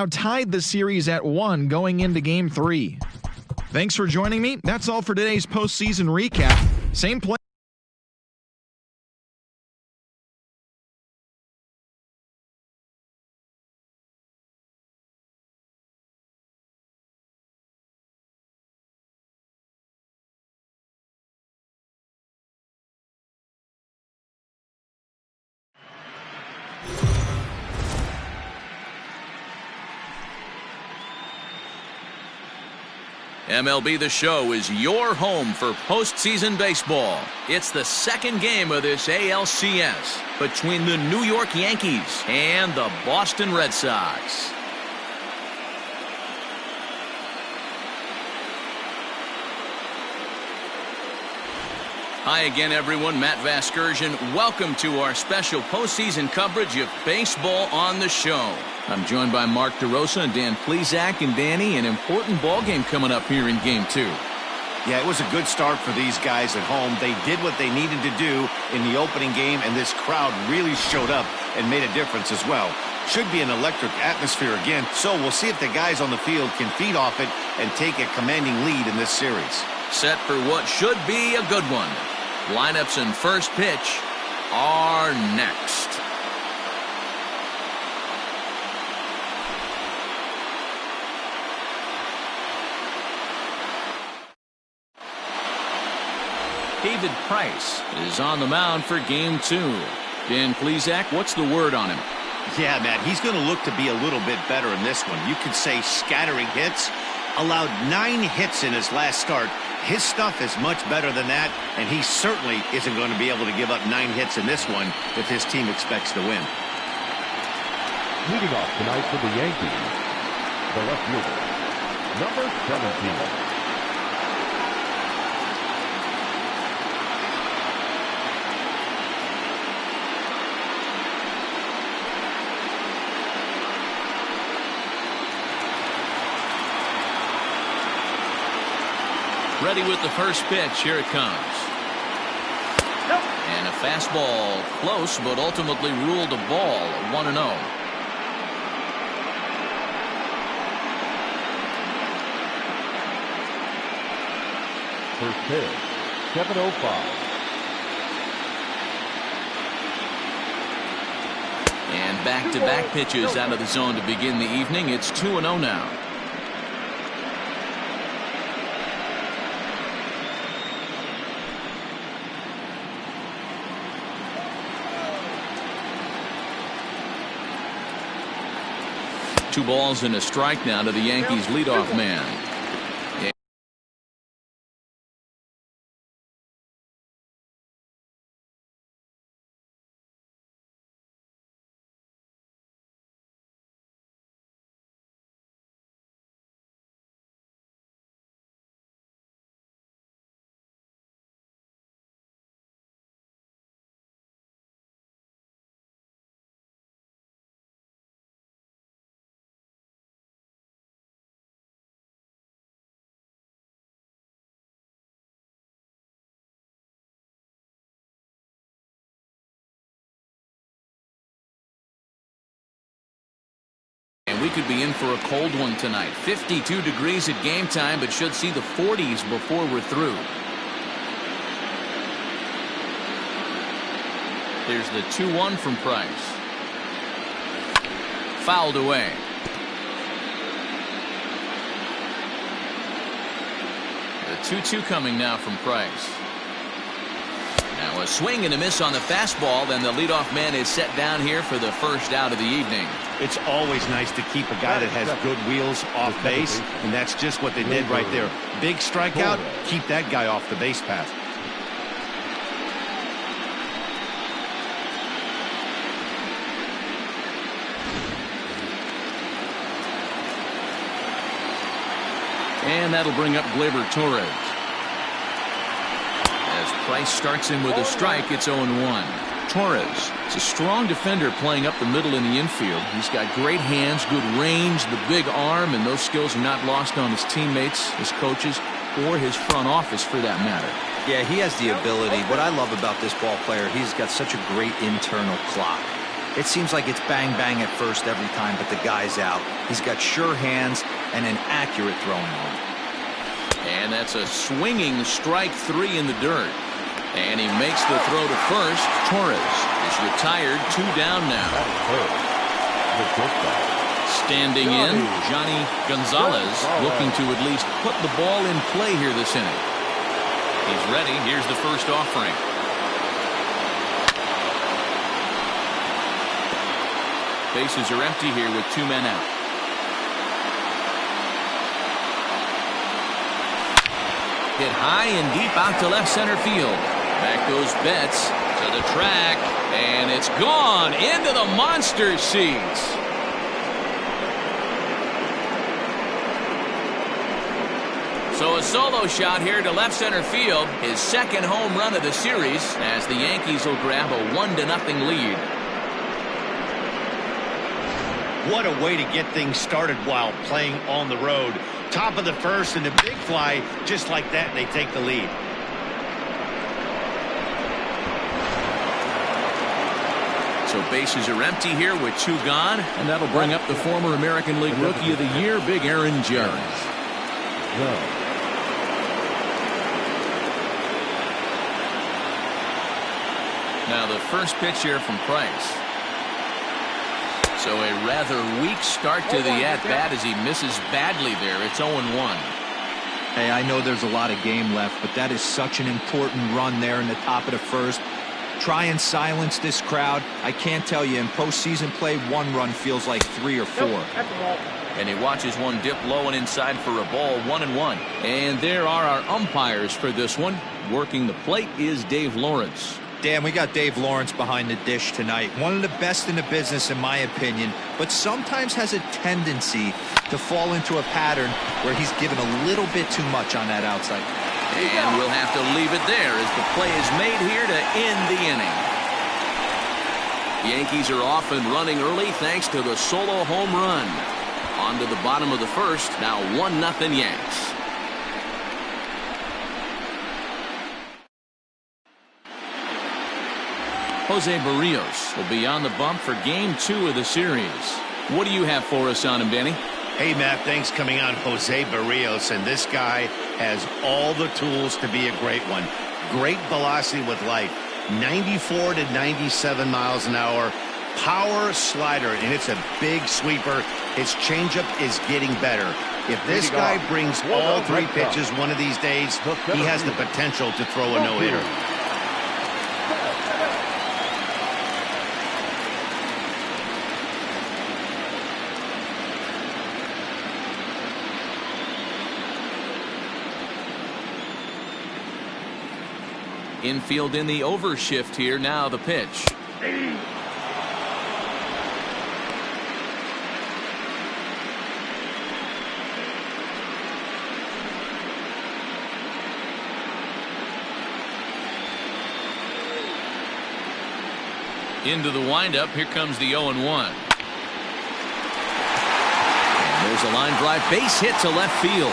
now tied the series at 1 going into Game 3. Thanks for joining me. That's all for today's postseason recap. Same play. MLB The Show is your home for postseason baseball. It's the second game of this ALCS between the New York Yankees and the Boston Red Sox. Hi again, everyone. Matt Vasgersian. Welcome to our special postseason coverage of Baseball on the Show. I'm joined by Mark DeRosa and Dan Plesac. And Danny, an important ball game coming up here in Game 2. Yeah, it was a good start for these guys at home. They did what they needed to do in the opening game, and this crowd really showed up and made a difference as well. Should be an electric atmosphere again, so we'll see if the guys on the field can feed off it and take a commanding lead in this series. Set for what should be a good one. Lineups and first pitch are next. David Price is on the mound for Game 2. Dan Plesac, what's the word on him? Yeah, Matt, he's going to look to be a little bit better in this one. You could say scattering hits. Allowed 9 hits in his last start. His stuff is much better than that, and he certainly isn't going to be able to give up 9 hits in this one if his team expects to win. Leading off tonight for the Yankees, the left fielder, number 17. Ready with the first pitch. Here it comes. And a fastball close, but ultimately ruled a ball. 1-0. First pitch, 7:05. And back-to-back pitches out of the zone to begin the evening. It's 2-0 now. Two balls and a strike now to the Yankees leadoff man. We could be in for a cold one tonight. 52 degrees at game time, but should see the 40s before we're through. Here's the 2-1 from Price. Fouled away. The 2-2 coming now from Price. Now a swing and a miss on the fastball. Then the leadoff man is set down here for the first out of the evening. It's always nice to keep a guy that has good wheels off base, and that's just what they did right there. Big strikeout, keep that guy off the base path. And that'll bring up Gleyber Torres. As Price starts in with a strike, it's 0-1. Torres is a strong defender playing up the middle in the infield. He's got great hands, good range, the big arm, and those skills are not lost on his teammates, his coaches, or his front office for that matter. Yeah, he has the ability. What I love about this ball player, he's got such a great internal clock. It seems like it's bang-bang at first every time, but the guy's out. He's got sure hands and an accurate throwing arm. And that's a swinging strike 3 in the dirt. And he makes the throw to first. Torres is retired, 2 down now. Standing in, Johnny Gonzalez looking to at least put the ball in play here this inning. He's ready. Here's the first offering. Bases are empty here with 2 men out. Hit high and deep out to left center field. Back goes Betts to the track, and it's gone into the monster seats. So a solo shot here to left center field, his second home run of the series, as the Yankees will grab a 1-0 lead. What a way to get things started while playing on the road. Top of the first and a big fly, just like that, and they take the lead. So bases are empty here with 2 gone, and that'll bring up the former American League Rookie of the Year, Big Aaron Judge. Now the first pitch here from Price. So a rather weak start to the at-bat as he misses badly there. It's 0-1. Hey, I know there's a lot of game left, but that is such an important run there in the top of the first. Try and silence this crowd. I can't tell you, in postseason play, 1 run feels like 3 or 4. And he watches one dip low and inside for a ball, 1-1. And there are our umpires for this one. Working the plate is Dave Lawrence. Dan, we got Dave Lawrence behind the dish tonight. One of the best in the business, in my opinion, but sometimes has a tendency to fall into a pattern where he's given a little bit too much on that outside. And we'll have to leave it there as the play is made here to end the inning. The Yankees are off and running early thanks to the solo home run. On to the bottom of the first, now 1-0 Yanks. Jose Barrios will be on the bump for game 2 of the series. What do you have for us on him, Danny? Hey, Matt, thanks coming on Jose Barrios, and this guy has all the tools to be a great one. Great velocity with life, 94 to 97 miles an hour, power slider, and it's a big sweeper. His changeup is getting better. If this guy brings all 3 pitches one of these days, he has the potential to throw a no-hitter. Infield in the overshift here. Now the pitch. Into the windup. Here comes the 0-1. And there's a line drive. Base hit to left field.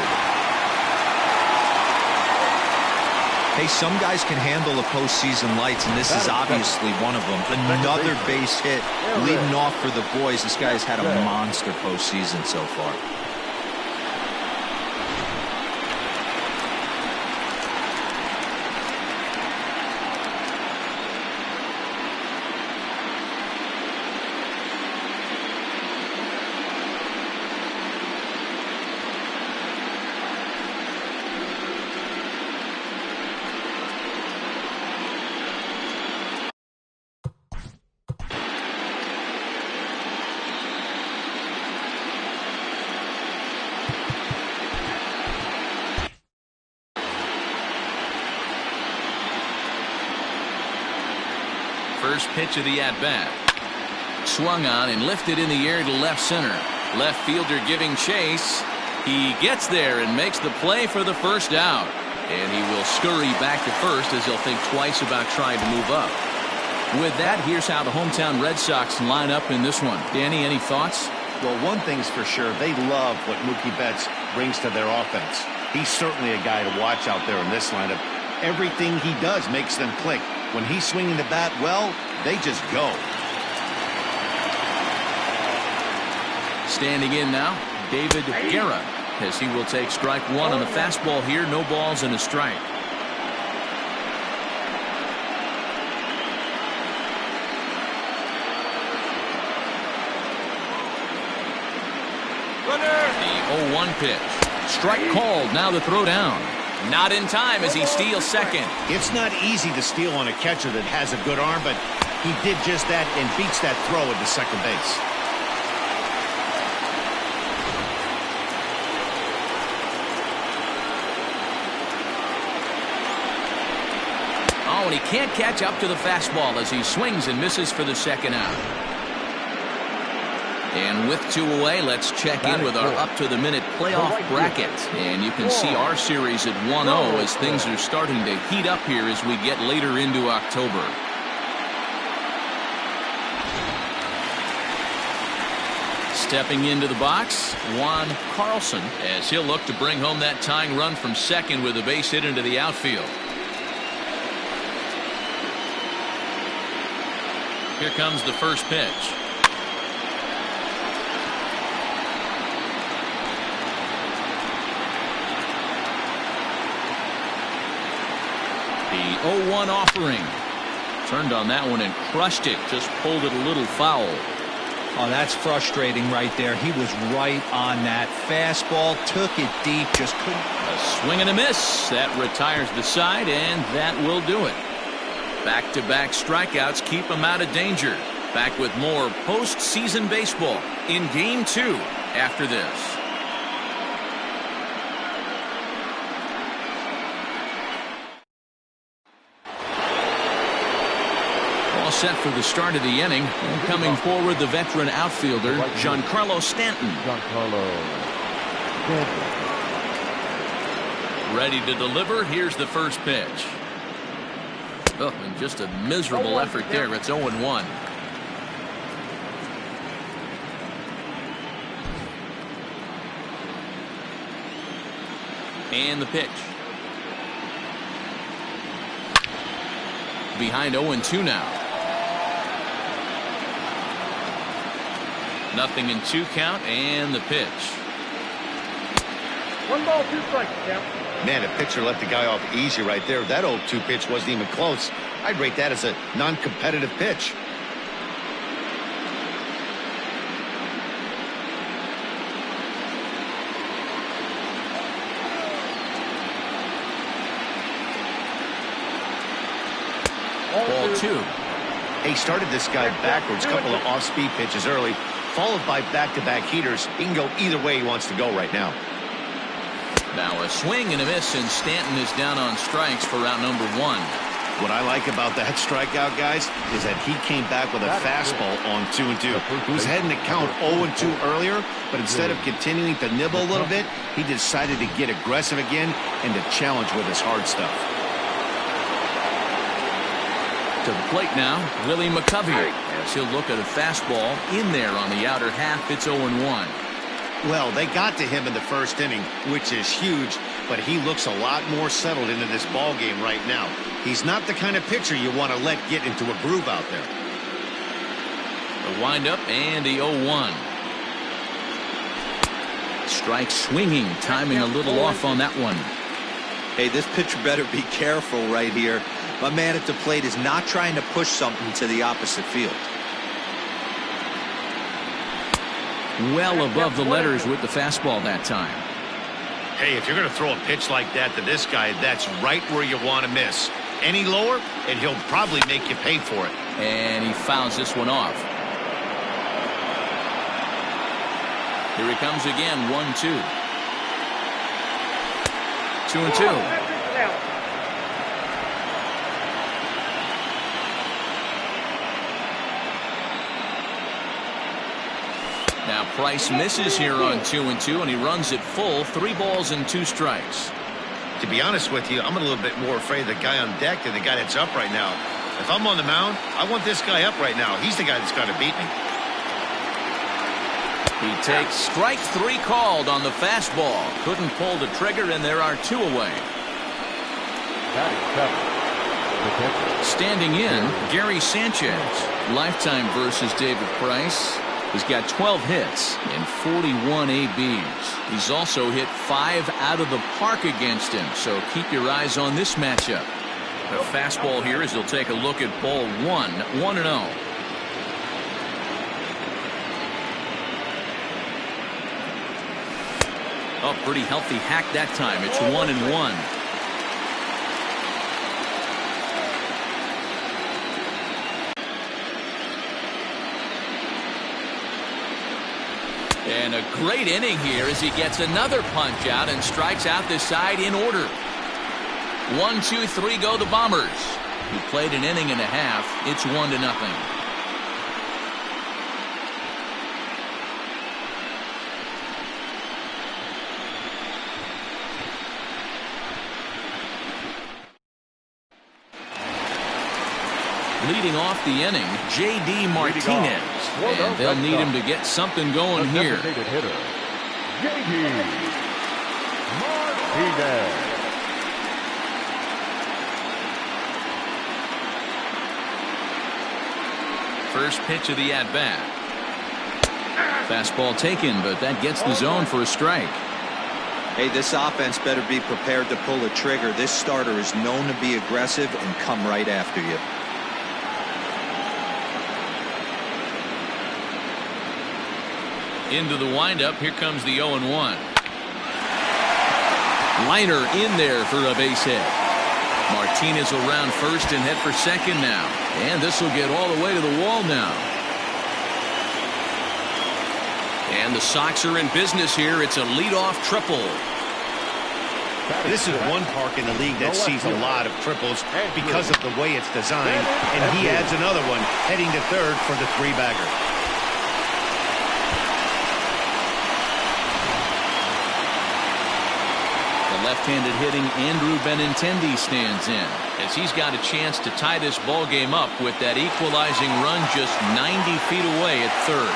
Hey, some guys can handle the postseason lights, and this is obviously one of them. Another base hit leading off for the boys. This guy's had a monster postseason so far. First pitch of the at-bat. Swung on and lifted in the air to left center. Left fielder giving chase. He gets there and makes the play for the first out. And he will scurry back to first as he'll think twice about trying to move up. With that, here's how the hometown Red Sox line up in this one. Danny, any thoughts? Well, one thing's for sure, they love what Mookie Betts brings to their offense. He's certainly a guy to watch out there in this lineup. Everything he does makes them click. When he's swinging the bat well, they just go. Standing in now, David Guerra, as he will take strike one on the fastball here. No balls and a strike. The 0-1 pitch. Strike called. Now the throw down. Not in time as he steals second. It's not easy to steal on a catcher that has a good arm, but he did just that and beats that throw into second base. Oh, and he can't catch up to the fastball as he swings and misses for the second out. And with two away, let's check in with our up-to-the-minute playoff bracket. And you can see our series at 1-0 as things are starting to heat up here as we get later into October. Stepping into the box, Juan Carlson, as he'll look to bring home that tying run from second with a base hit into the outfield. Here comes the first pitch. The 0-1 offering. Turned on that one and crushed it. Just pulled it a little foul. Oh, that's frustrating right there. He was right on that fastball. Took it deep. Just couldn't. A swing and a miss. That retires the side, and that will do it. Back-to-back strikeouts keep him out of danger. Back with more postseason baseball in Game 2 after this. Set for the start of the inning. And coming forward, the veteran outfielder, Giancarlo Stanton. Ready to deliver. Here's the first pitch. Oh, and just a miserable effort there. It's 0-1. And the pitch. Behind 0-2 now. Nothing in 2 count, and the pitch. 1 ball, 2 strikes, Cap. Man, a pitcher let the guy off easy right there. That 0-2 pitch wasn't even close. I'd rate that as a non-competitive pitch. Ball 2. He started this guy backwards, couple of off-speed pitches early, followed by back-to-back heaters. He can go either way he wants to go right now. Now a swing and a miss, and Stanton is down on strikes for out number 1. What I like about that strikeout, guys, is that he came back with a fastball on 2-2. He was heading to count 0-2 earlier, but instead of continuing to nibble a little bit, he decided to get aggressive again and to challenge with his hard stuff. To the plate now, Willie McCovey, as he'll look at a fastball in there on the outer half. It's 0-1. Well, they got to him in the first inning, which is huge, but he looks a lot more settled into this ball game right now. He's not the kind of pitcher you want to let get into a groove out there. The windup and the 0-1. Strike swinging, timing a little off on that one. Hey, this pitcher better be careful right here. My man at the plate is not trying to push something to the opposite field. Well above the letters with the fastball that time. Hey, if you're going to throw a pitch like that to this guy, that's right where you want to miss. Any lower, and he'll probably make you pay for it. And he fouls this one off. Here he comes again, 1-2. 2-2. Now Price misses here on 2-2, and he runs it full. 3 balls and 2 strikes. To be honest with you, I'm a little bit more afraid of the guy on deck than the guy that's up right now. If I'm on the mound, I want this guy up right now. He's the guy that's got to beat me. He takes strike 3 called on the fastball. Couldn't pull the trigger, and there are 2 away. Standing in, Gary Sanchez. Lifetime versus David Price. He's got 12 hits and 41 ABs. He's also hit 5 out of the park against him, so keep your eyes on this matchup. The fastball here as he'll take a look at ball 1, 1-0. Oh, pretty healthy hack that time. It's 1-1. And a great inning here as he gets another punch out and strikes out this side in order. 1, 2, 3 go the Bombers, who played an inning and a half. It's 1-0. Leading off the inning, J.D. Martinez. And they'll need him to get something going here. Hitter, J.D. Martinez. First pitch of the at-bat. Fastball taken, but that gets the zone for a strike. Hey, this offense better be prepared to pull a trigger. This starter is known to be aggressive and come right after you. Into the windup, here comes the 0-1. Liner in there for a base hit. Martinez will round first and head for second now. And this will get all the way to the wall now. And the Sox are in business here. It's a leadoff triple. This is one park in the league that sees a lot of triples because of the way it's designed. And he adds another one, heading to third for the 3-bagger. Left-handed hitting Andrew Benintendi stands in as he's got a chance to tie this ball game up with that equalizing run just 90 feet away at third.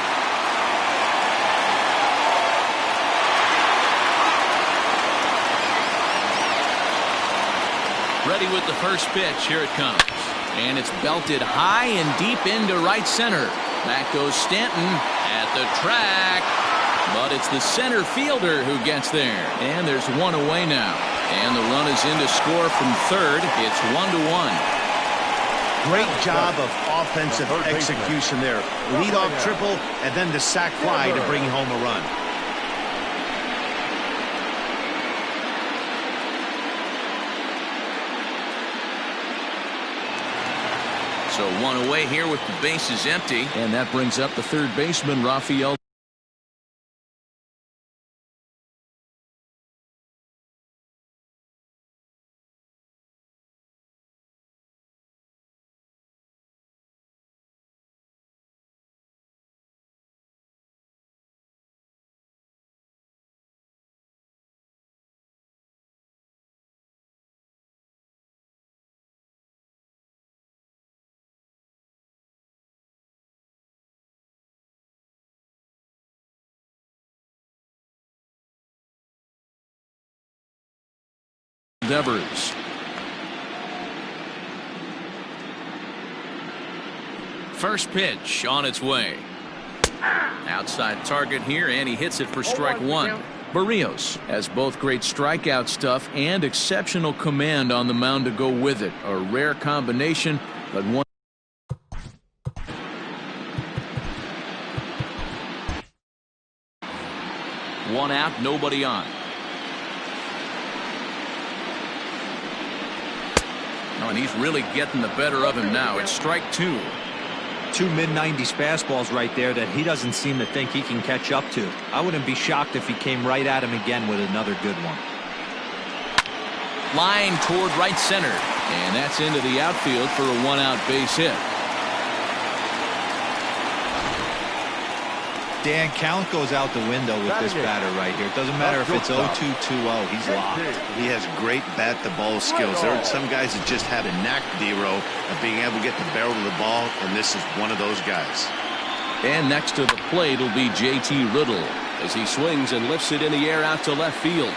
Ready with the first pitch. Here it comes. And it's belted high and deep into right center. Back goes Stanton at the track. But it's the center fielder who gets there. And there's one away now. And the run is in to score from third. It's 1-1. Great job of offensive execution there. Leadoff triple and then the sac fly to bring home a run. So one away here with the bases empty. And that brings up the third baseman, Rafael. Devers. First pitch on its way. Outside target here, and he hits it for strike one. Barrios has both great strikeout stuff and exceptional command on the mound to go with it. A rare combination, but one. One out, nobody on. Oh, and he's really getting the better of him now. It's strike two. Two mid-90s fastballs right there that he doesn't seem to think he can catch up to. I wouldn't be shocked if he came right at him again with another good one. Line toward right center. And that's into the outfield for a one-out base hit. Dan, count goes out the window with this batter right here. It doesn't matter if it's 0-2, 2-0. He's locked. He has great bat-to-ball skills. There are some guys that just have a knack, D-Row, of being able to get the barrel of the ball, and this is one of those guys. And next to the plate will be J.T. Riddle as he swings and lifts it in the air out to left field.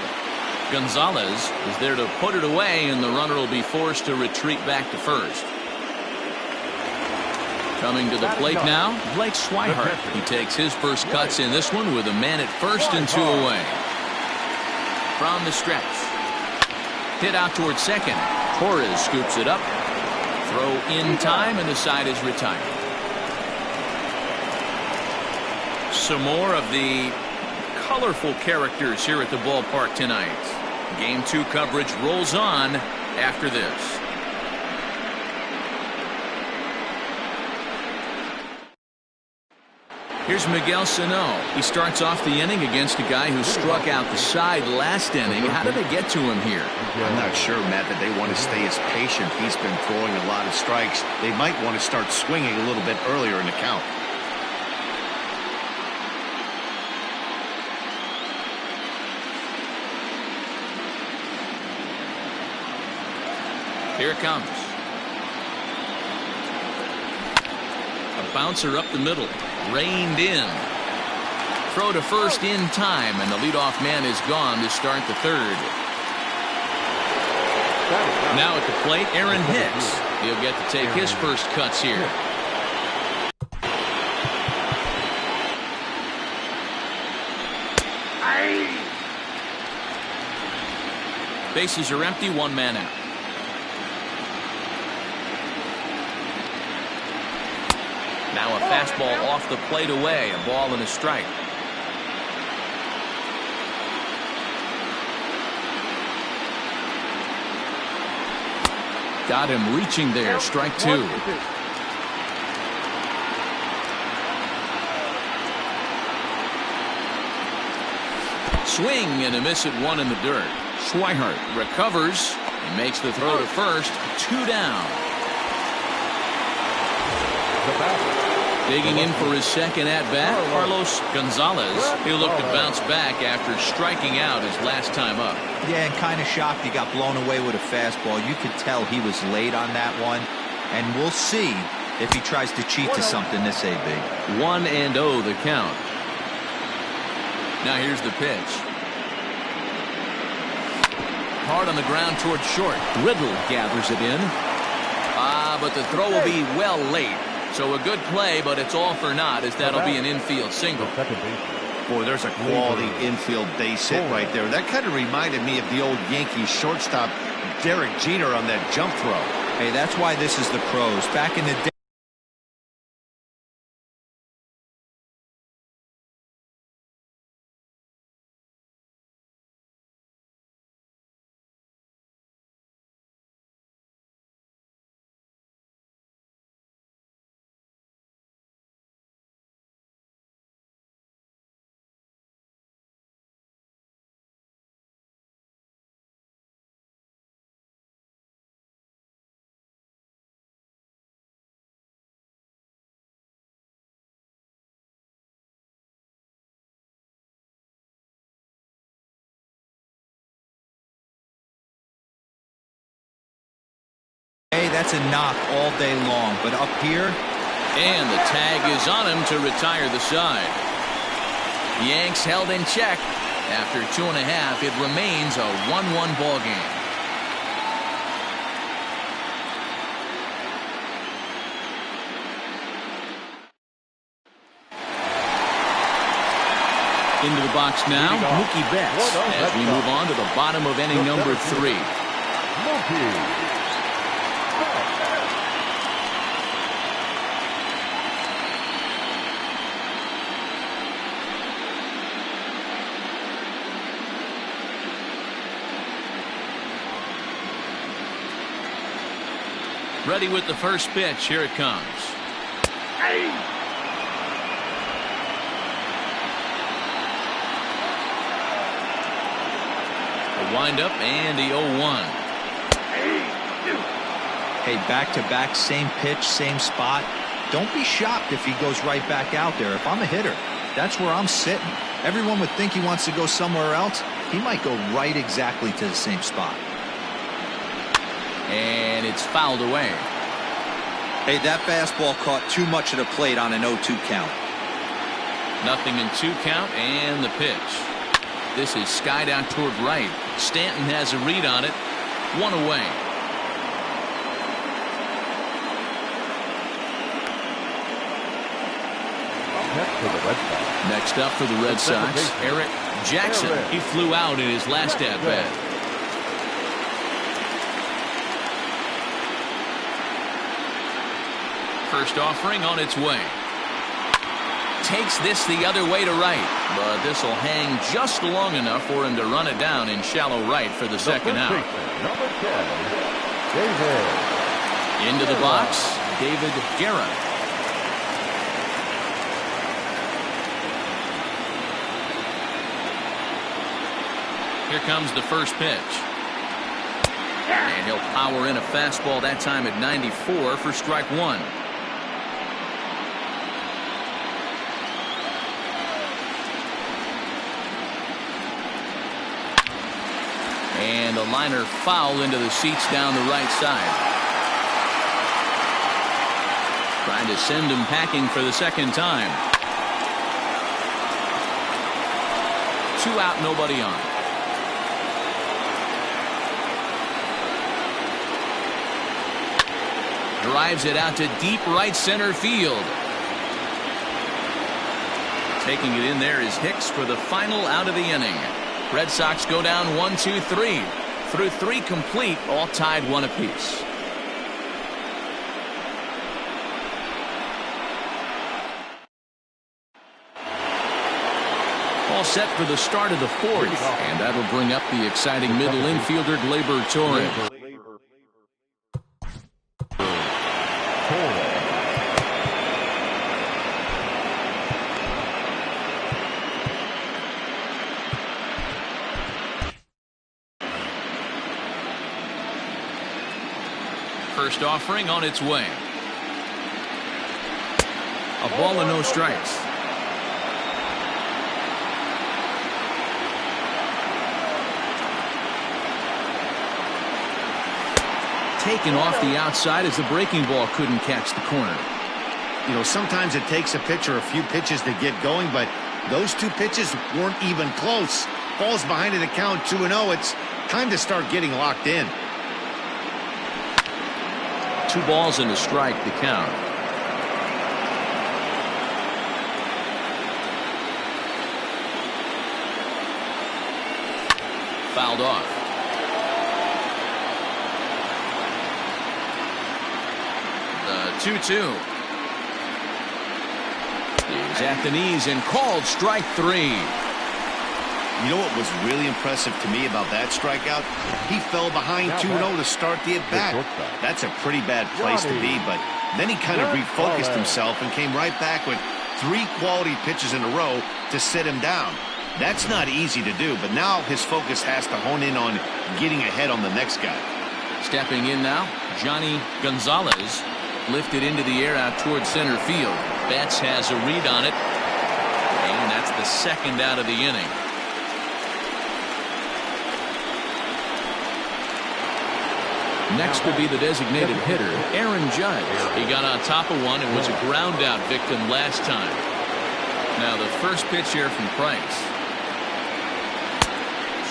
Gonzalez is there to put it away, and the runner will be forced to retreat back to first. Coming to the plate now, Blake Swihart. He takes his first cuts in this one with a man at first and 2 away. From the stretch. Hit out towards second. Torres scoops it up. Throw in time, and the side is retired. Some more of the colorful characters here at the ballpark tonight. Game 2 coverage rolls on after this. Here's Miguel Sano. He starts off the inning against a guy who struck out the side last inning. How did they get to him here? I'm not sure, Matt, that they want to stay as patient. He's been throwing a lot of strikes. They might want to start swinging a little bit earlier in the count. Here it comes. A bouncer up the middle. Reined in. Throw to first in time, and the leadoff man is gone to start the third. Now at the plate, Aaron Hicks. He'll get to take his first cuts here. Bases are empty, 1 man out. Now a fastball off the plate away, a ball and a strike. Got him reaching there, strike 2. Swing and a miss at 1 in the dirt. Swihart recovers and makes the throw to first, 2 down. Digging in for his second at-bat, Carlos Gonzalez. He'll look to bounce back after striking out his last time up. Yeah, and kind of shocked he got blown away with a fastball. You could tell he was late on that one. And we'll see if he tries to cheat to something this AB. 1-0 the count. Now here's the pitch. Hard on the ground towards short. Riddle gathers it in. But the throw will be well late. So a good play, but it's all for naught, as that'll be an infield single. Boy, there's a quality infield base hit right there. That kind of reminded me of the old Yankees shortstop Derek Jeter on that jump throw. Hey, that's why this is the pros. Back in the day. Hey, that's a knock all day long, but up here. And the tag is on him to retire the side. Yanks held in check. After 2.5, it remains a 1-1 ball game. Into the box now, Mookie Betts, as we move on to the bottom of inning number 3. Mookie. Ready with the first pitch. Here it comes. A windup and the 0-1. Hey, back-to-back, same pitch, same spot. Don't be shocked if he goes right back out there. If I'm a hitter, that's where I'm sitting. Everyone would think he wants to go somewhere else. He might go right exactly to the same spot. And it's fouled away. Hey, that fastball caught too much of the plate on an 0-2 count. Nothing in 2 count and the pitch. This is skied out toward right. Stanton has a read on it. 1 away. Next up for the Red Sox, Eric Jackson. He flew out in his last at-bat. First offering on its way. Takes this the other way to right, but this will hang just long enough for him to run it down in shallow right for the second out. Number 10, David. Into the box, David Guerra. Here comes the first pitch. And he'll power in a fastball that time at 94 for strike one. And a liner foul into the seats down the right side. Trying to send him packing for the second time. 2 out, nobody on. Drives it out to deep right center field. Taking it in there is Hicks for the final out of the inning. Red Sox go down 1-2-3. Through 3 complete, all tied 1 apiece. All set for the start of the 4th, and that'll bring up the exciting middle infielder Gleyber Torres. First offering on its way. A ball and no strikes. Taken off the outside as the breaking ball couldn't catch the corner. You know, sometimes it takes a pitcher a few pitches to get going, but those 2 pitches weren't even close. Falls behind in the count 2-0. It's time to start getting locked in. 2 balls and a strike to count. Fouled off. The 2-2. He's at the knees and called strike 3. You know what was really impressive to me about that strikeout? He fell behind 2-0 to start the at-bat. That's a pretty bad place to be, but then he kind of refocused himself and came right back with 3 quality pitches in a row to sit him down. That's not easy to do, but now his focus has to hone in on getting ahead on the next guy. Stepping in now, Johnny Gonzalez. Lifted into the air out towards center field. Betts has a read on it, and that's the second out of the inning. Next will be the designated hitter, Aaron Judge. He got on top of one and was a ground out victim last time. Now the first pitch here from Price.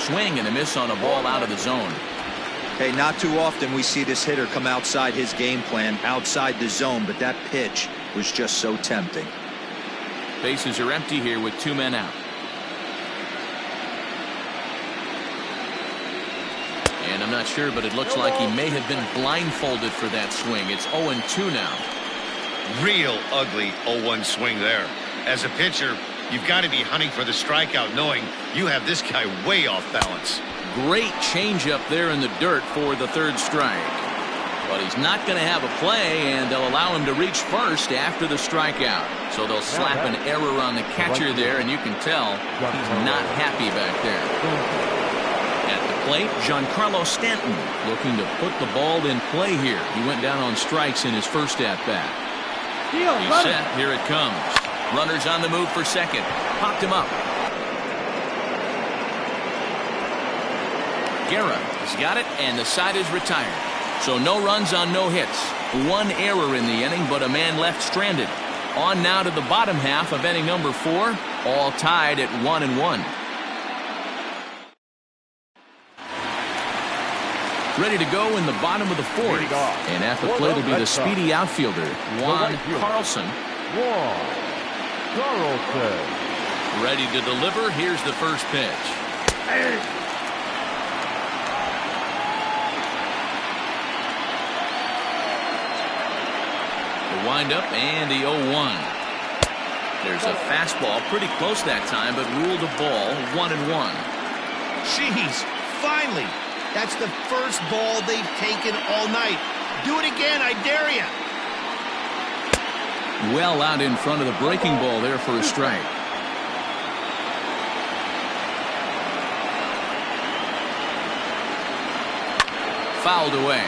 Swing and a miss on a ball out of the zone. Hey, not too often we see this hitter come outside his game plan, outside the zone, but that pitch was just so tempting. Bases are empty here with 2 men out. And I'm not sure, but it looks like he may have been blindfolded for that swing. It's 0-2 now. Real ugly 0-1 swing there. As a pitcher, you've got to be hunting for the strikeout, knowing you have this guy way off balance. Great changeup there in the dirt for the 3rd strike. But he's not going to have a play, and they'll allow him to reach first after the strikeout. So they'll slap an error on the catcher there, and you can tell he's not happy back there. At the plate, Giancarlo Stanton looking to put the ball in play here. He went down on strikes in his first at-bat. He's set. Here it comes. Runners on the move for second. Popped him up. Guerra has got it, and the side is retired. So no runs on no hits. 1 error in the inning, but a man left stranded. On now to the bottom half of inning number 4, all tied at 1-1. Ready to go in the bottom of the 4th. And at the plate will be the speedy outfielder, Juan Carlson. Ready to deliver. Here's the first pitch. The windup and the 0-1. There's a fastball pretty close that time, but ruled a ball 1-1. Jeez, finally. That's the first ball they've taken all night. Do it again, I dare you. Well out in front of the breaking ball there for a strike. Fouled away.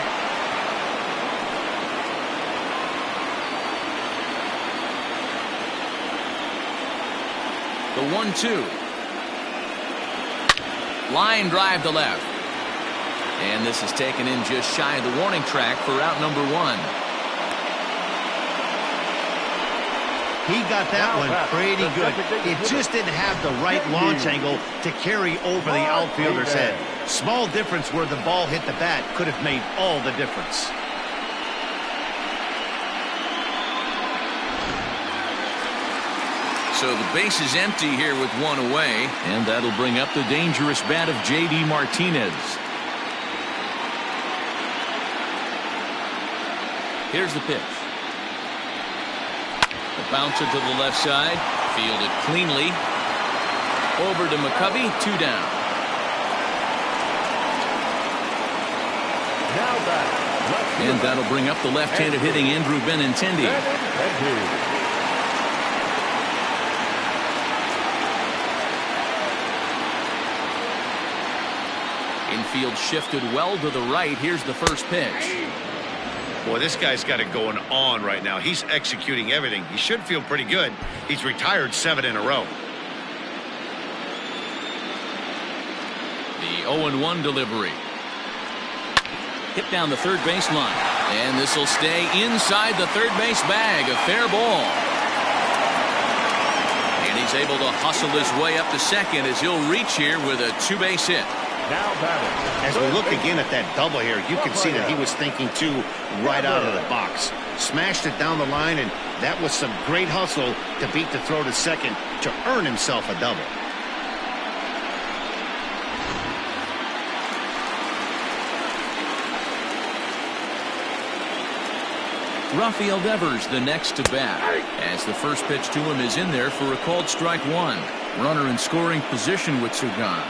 The 1-2. Line drive to left. And this is taken in just shy of the warning track for out number 1. He got that one pretty good. It just didn't have the right launch angle to carry over the outfielder's head. Small difference where the ball hit the bat could have made all the difference. So the base is empty here with 1 away, and that'll bring up the dangerous bat of J.D. Martinez. Here's the pitch. The bouncer to the left side, fielded cleanly. Over to McCovey, 2 down. Now back. And that'll bring up the left-handed hitting Andrew Benintendi. Infield shifted well to the right. Here's the first pitch. Boy, this guy's got it going on right now. He's executing everything. He should feel pretty good. He's retired 7 in a row. The 0-1 delivery. Hit down the third baseline. And this will stay inside the third base bag. A fair ball. And he's able to hustle his way up to second as he'll reach here with a 2-base hit. Now batting. As we look again at that double here, you can see that he was thinking too right out of the box. Smashed it down the line, and that was some great hustle to beat the throw to second to earn himself a double. Rafael Devers the next to bat, as the first pitch to him is in there for a called strike 1. Runner in scoring position with 2 gone.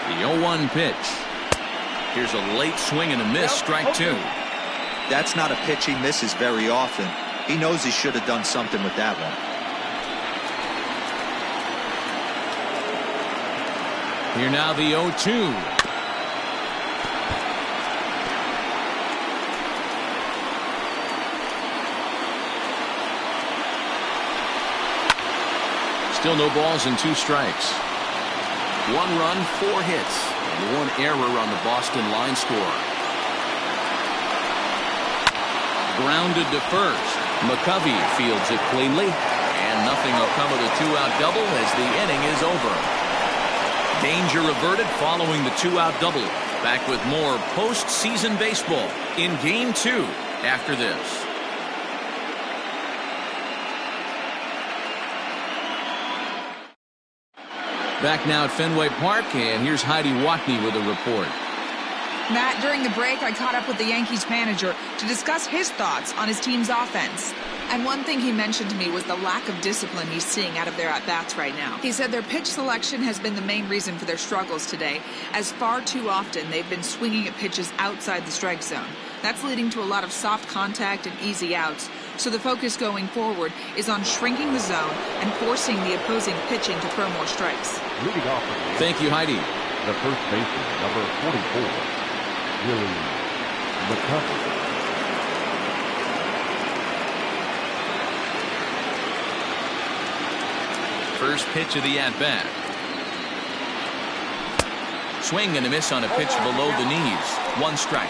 The 0-1 pitch. Here's a late swing and a miss, strike 2. That's not a pitch he misses very often. He knows he should have done something with that one. Here now the 0-2. Still no balls and 2 strikes. 1 run, 4 hits, and 1 error on the Boston line score. Grounded to first. McCovey fields it cleanly, and nothing will come of the 2-out double as the inning is over. Danger averted following the 2-out double. Back with more postseason baseball in Game 2 after this. Back now at Fenway Park, and here's Heidi Watney with a report. Matt, during the break, I caught up with the Yankees manager to discuss his thoughts on his team's offense. And one thing he mentioned to me was the lack of discipline he's seeing out of their at-bats right now. He said their pitch selection has been the main reason for their struggles today, as far too often they've been swinging at pitches outside the strike zone. That's leading to a lot of soft contact and easy outs. So the focus going forward is on shrinking the zone and forcing the opposing pitching to throw more strikes. Leading off. Thank you, Heidi. The first baseman, number 44, Willie McCovey. First pitch of the at-bat. Swing and a miss on a pitch below the knees. 1 strike.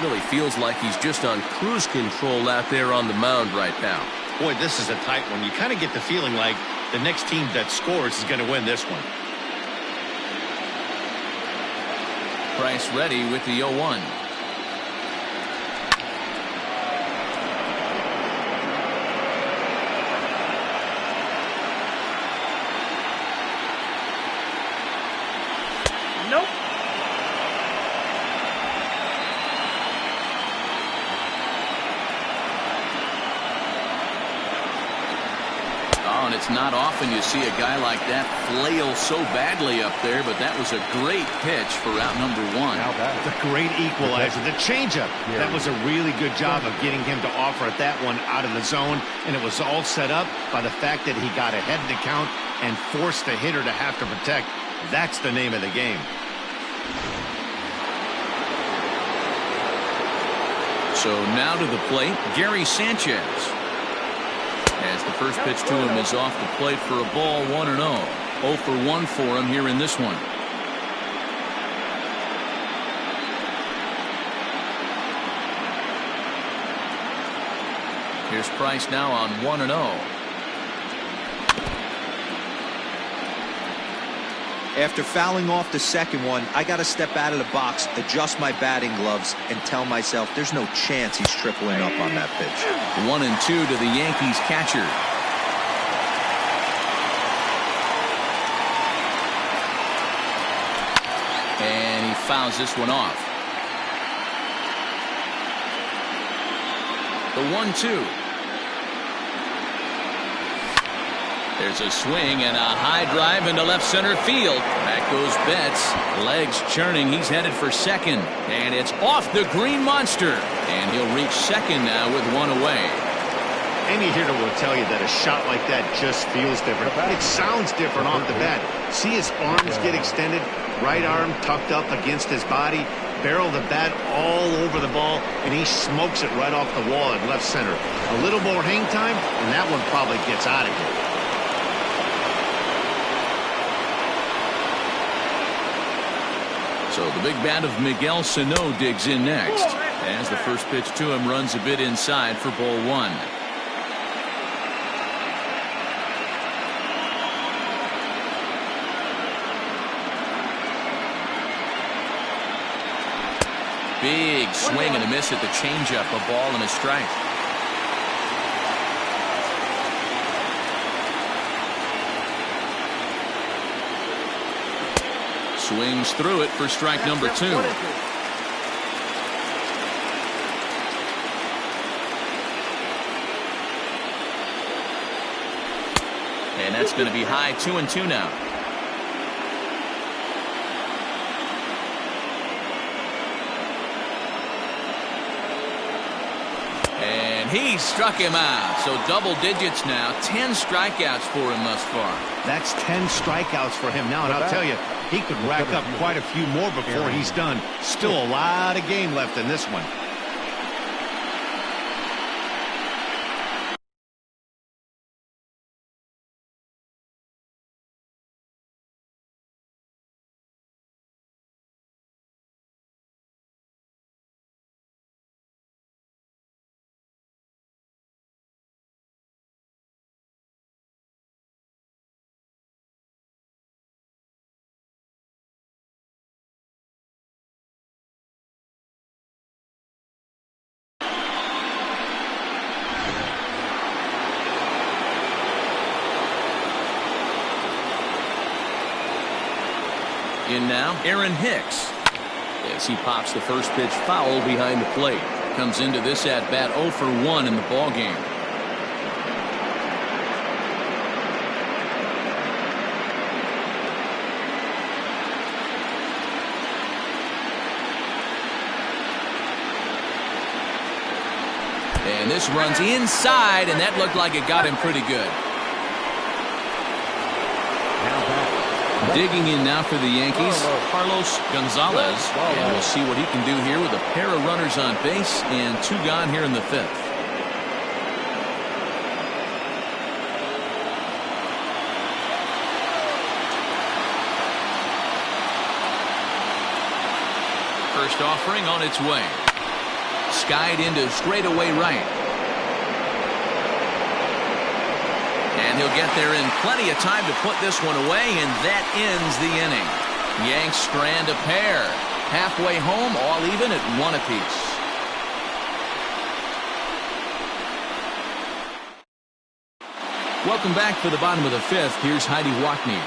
Really feels like he's just on cruise control out there on the mound right now. Boy, this is a tight one. You kind of get the feeling like the next team that scores is going to win this one. Price ready with the 0-1. and it's not often you see a guy like that flail so badly up there, but that was a great pitch for out number one. The great equalizer, the changeup. That was a really good job of getting him to offer at that one out of the zone, and it was all set up by the fact that he got ahead of the count and forced the hitter to have to protect. That's the name of the game. So now to the plate, Gary Sanchez. As the first pitch to him is off the plate for a ball, 1-0. 0 for 1 for him here in this one. Here's Price now on 1-0. After fouling off the second one, I got to step out of the box, adjust my batting gloves, and tell myself there's no chance he's tripling up on that pitch. 1-2 to the Yankees catcher. And he fouls this one off. The 1-2. There's a swing and a high drive into left center field. Back goes Betts. Legs churning. He's headed for second. And it's off the green monster. And he'll reach second now with one away. Any hitter will tell you that a shot like that just feels different. It sounds different off the bat. See his arms get extended. Right arm tucked up against his body. Barrel the bat all over the ball. And he smokes it right off the wall at left center. A little more hang time, and that one probably gets out of here. So the big bat of Miguel Sano digs in next as the first pitch to him runs a bit inside for ball 1. Big swing and a miss at the changeup, a ball and a strike. Swings through it for strike number 2. And that's going to be high, 2-2 now. And he struck him out. So double digits now. 10 strikeouts for him thus far. That's 10 strikeouts for him now. And I'll tell you, he could rack up quite a few more before he's done. Still a lot of game left in this one. In now, Aaron Hicks. As he pops the first pitch foul behind the plate. Comes into this at-bat 0 for 1 in the ballgame. And this runs inside, and that looked like it got him pretty good. Digging in now for the Yankees, Carlos Gonzalez. And we'll see what he can do here with a pair of runners on base and 2 gone here in the 5th. First offering on its way. Skied into straightaway right. And he'll get there in plenty of time to put this one away, and that ends the inning. Yanks strand a pair. Halfway home, all even at 1 apiece. Welcome back for the bottom of the 5th. Here's Heidi Wackney.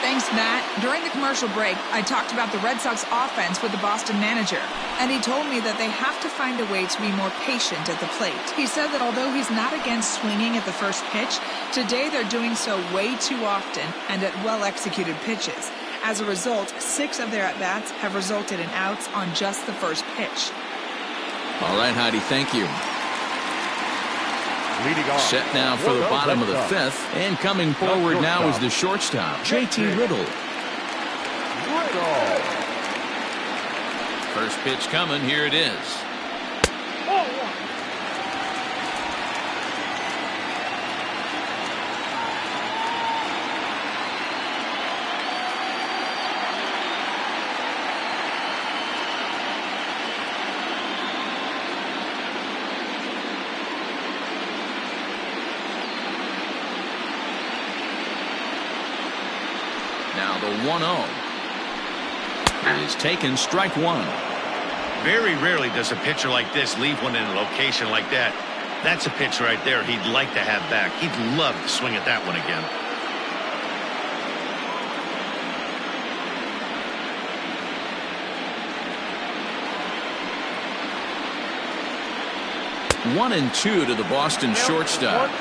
Thanks, Matt. During the commercial break, I talked about the Red Sox offense with the Boston manager, and he told me that they have to find a way to be more patient at the plate. He said that although he's not against swinging at the first pitch, today they're doing so way too often and at well-executed pitches. As a result, 6 of their at-bats have resulted in outs on just the first pitch. All right, Heidi, thank you. Set now for the bottom of the 5th, and coming forward now is the shortstop, JT Riddle. First pitch coming, here it is. Now the 1-0 is taken, strike 1. Very rarely does a pitcher like this leave one in a location like that. That's a pitch right there he'd like to have back. He'd love to swing at that one again. One and 2 to the Boston shortstop.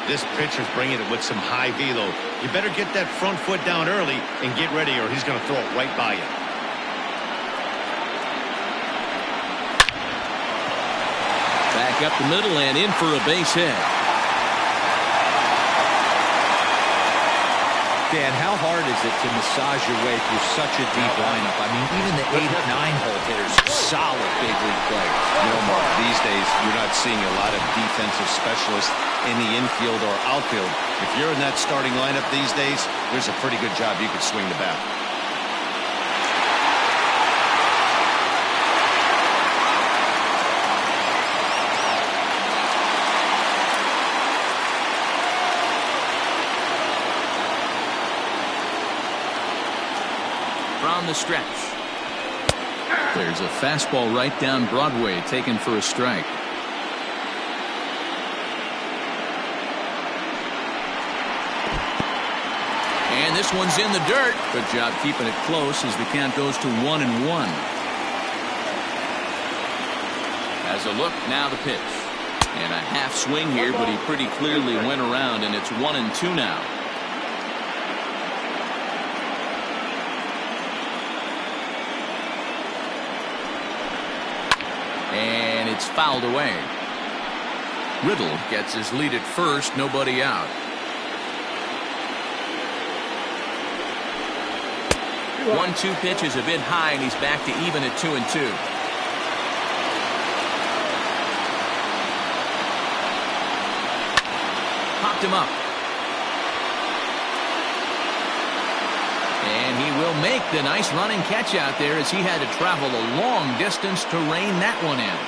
This pitcher's bringing it with some high velo. You better get that front foot down early and get ready, or he's going to throw it right by you. Back up the middle and in for a base hit. Dan, how hard is it to massage your way through such a deep lineup? I mean, even the 8 or 9 hole hitters, solid big league players. You know, Mark, these days you're not seeing a lot of defensive specialists in the infield or outfield. If you're in that starting lineup these days, there's a pretty good job you could swing the bat. From the stretch. There's a fastball right down Broadway, taken for a strike. And this one's in the dirt. Good job keeping it close as the count goes to 1-1. As a look, now the pitch. And a half swing here, but he pretty clearly went around, and it's 1-2 now. And it's fouled away. Riddle gets his lead at first, nobody out. 1-2 pitch is a bit high, and he's back to even at 2-2. Popped him up. And he will make the nice running catch out there as he had to travel a long distance to rein that one in.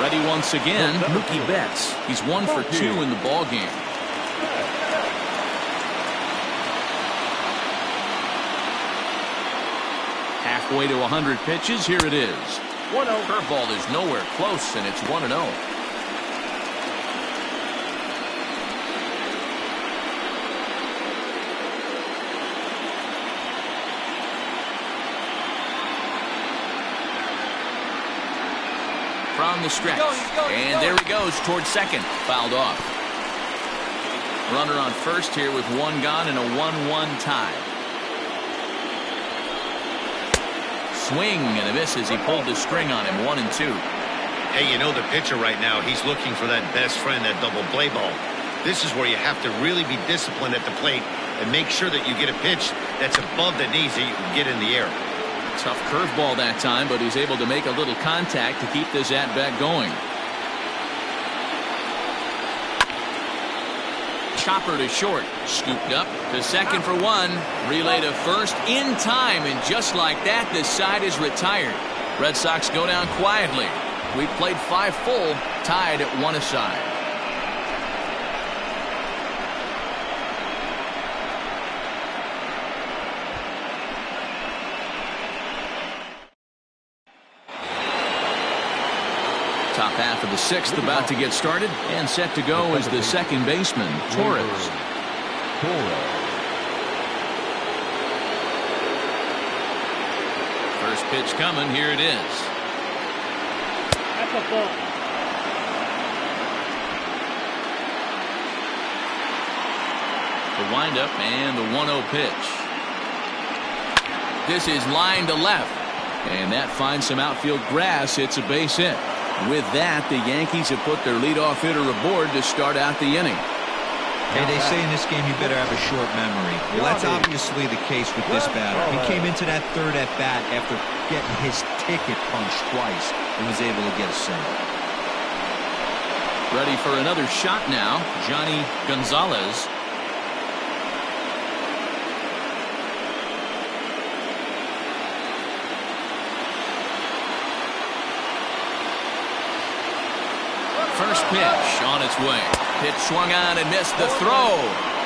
Ready once again, Mookie Betts. He's 1 for 2 in the ball game. Halfway to 100 pitches, here it is. 1-0. Curveball is nowhere close, and it's 1-0. From the stretch. And there he goes towards second. Fouled off. Runner on first here with 1 gone and a 1-1 tie. Swing and a miss as he pulled the string on him. 1-2. Hey, you know the pitcher right now, he's looking for that best friend, that double play ball. This is where you have to really be disciplined at the plate and make sure that you get a pitch that's above the knees that you can get in the air. Tough curveball that time, but he's able to make a little contact to keep this at-bat going. Chopper to short. Scooped up to second for 1. Relay to first in time, and just like that, the side is retired. Red Sox go down quietly. We've played 5 full, tied at 1 aside. Top half of the sixth about to get started, and set to go is the second baseman, Torres. First pitch coming. Here it is. That's a ball. The windup and the 1-0 pitch. This is line to left, and that finds some outfield grass. It's a base hit. With that, the Yankees have put their leadoff hitter aboard to start out the inning. Hey, they say in this game you better have a short memory. Well, that's obviously the case with this batter. He came into that third at bat after getting his ticket punched twice and was able to get a single. Ready for another shot now, Johnny Gonzalez. First pitch on its way. Pitch swung on and missed. The throw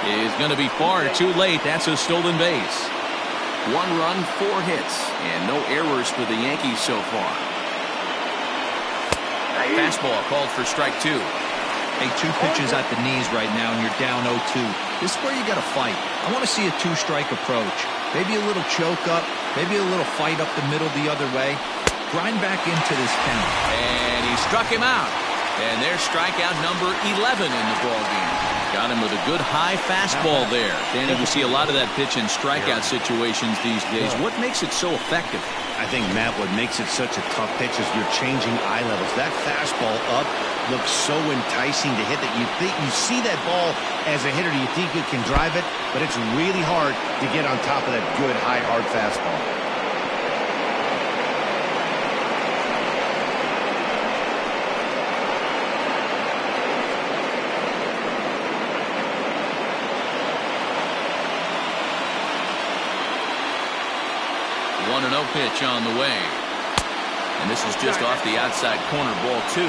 is going to be far too late. That's a stolen base. 1 run, 4 hits, and no errors for the Yankees so far. Fastball called for strike 2. Hey, 2 pitches at the knees right now, and you're down 0-2. This is where you got to fight. I want to see a 2-strike approach. Maybe a little choke up, maybe a little fight up the middle the other way. Grind back into this count. And he struck him out. And there's strikeout number 11 in the ballgame. Got him with a good high fastball there. Danny, we see a lot of that pitch in strikeout situations these days. What makes it so effective? I think, Matt, what makes it such a tough pitch is you're changing eye levels. That fastball up looks so enticing to hit that you think you see that ball as a hitter, you think you can drive it, but it's really hard to get on top of that good high hard fastball. One 1-0 pitch on the way. And this is just off the outside corner, ball 2.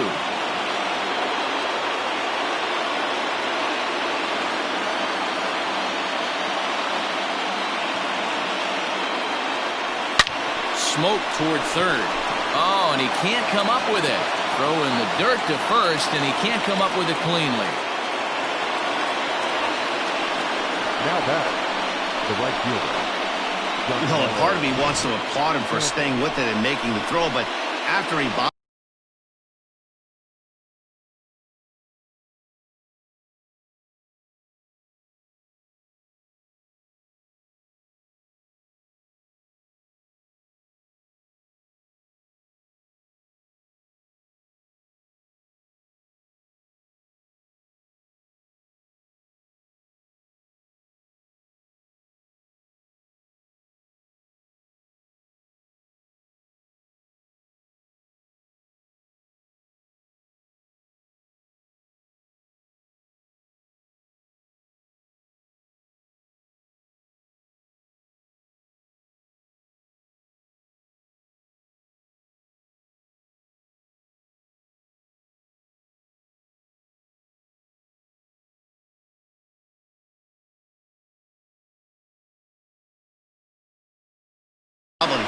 Smoke toward third. Oh, and he can't come up with it. Throw in the dirt to first, and he can't come up with it cleanly. Now back, the right fielder. Well, a part of me wants to applaud him for staying with it and making the throw, but after he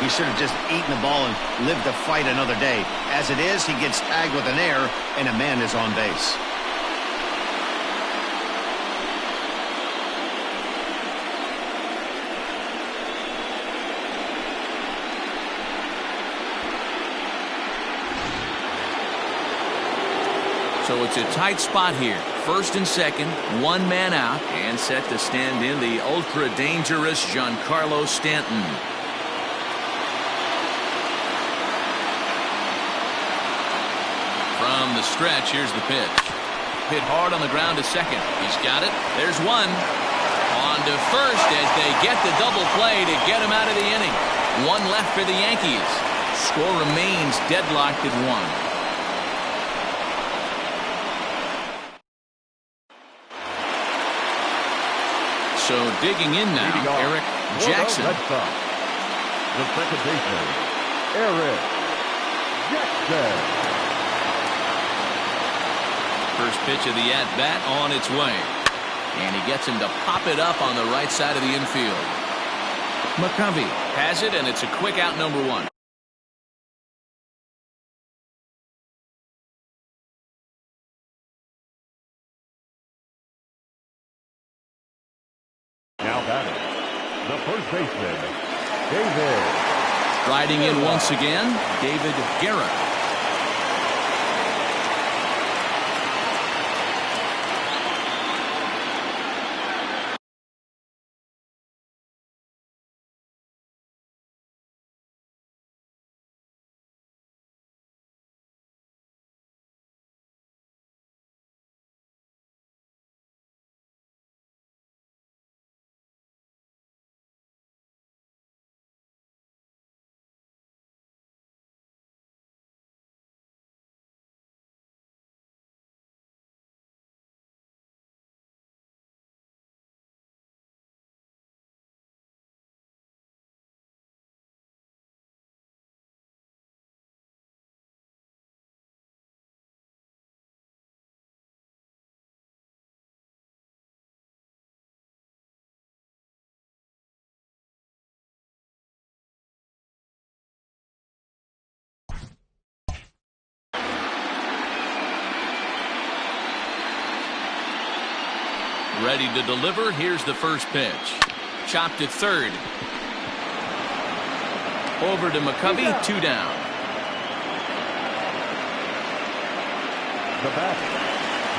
he should have just eaten the ball and lived to fight another day. As it is, he gets tagged with an error, and a man is on base. So it's a tight spot here. First and second, 1 man out, and set to stand in the ultra-dangerous Giancarlo Stanton. From the stretch, here's the pitch. Hit hard on the ground to second. He's got it. There's one. On to first as they get the double play to get him out of the inning. 1 left for the Yankees. Score remains deadlocked at 1. So digging in now, Eric Jackson. The second baseman, Eric Jackson. First pitch of the at-bat on its way. And he gets him to pop it up on the right side of the infield. McCovey has it, and it's a quick out, number 1. first baseman, David. Riding in once again, David Guerra. Ready to deliver. Here's the first pitch. Chopped at third. Over to McCovey. 2 down. The bat,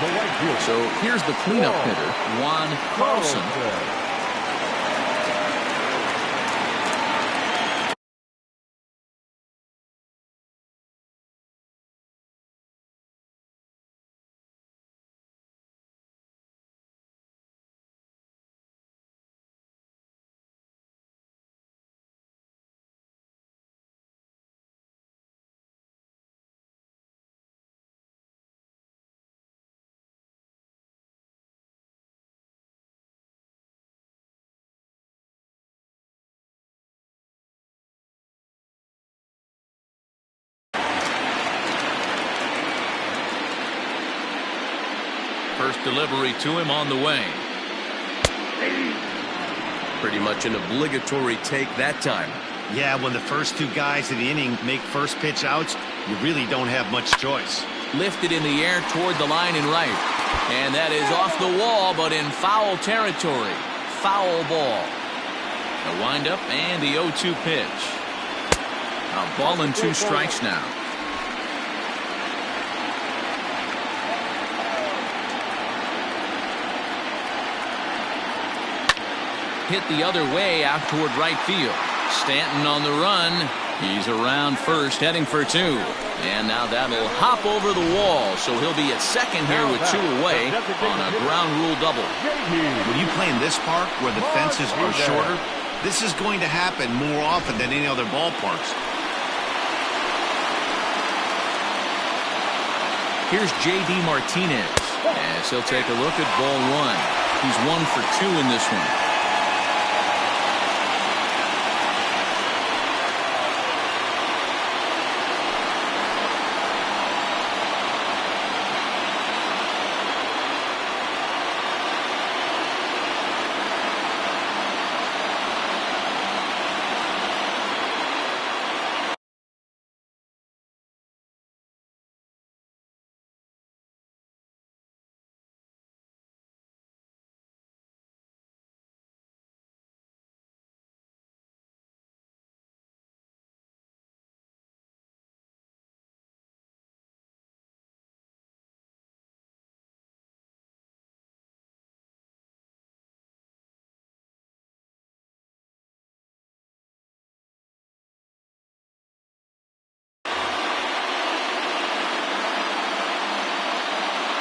the right fielder. So here's the cleanup hitter, Juan Carlson. First delivery to him on the way. Pretty much an obligatory take that time. Yeah, when the first 2 guys in the inning make first pitch outs, you really don't have much choice. Lifted in the air toward the line and right. And that is off the wall, but in foul territory. Foul ball. A windup and the 0-2 pitch. A ball and 2 strikes now. Hit the other way out toward right field. Stanton on the run. He's around first, heading for 2. And now that'll hop over the wall, so he'll be at second here with 2 away on a ground rule double. When you play in this park where the fences are shorter, this is going to happen more often than any other ballparks. Here's J.D. Martinez as he'll take a look at ball 1. He's 1 for 2 in this one.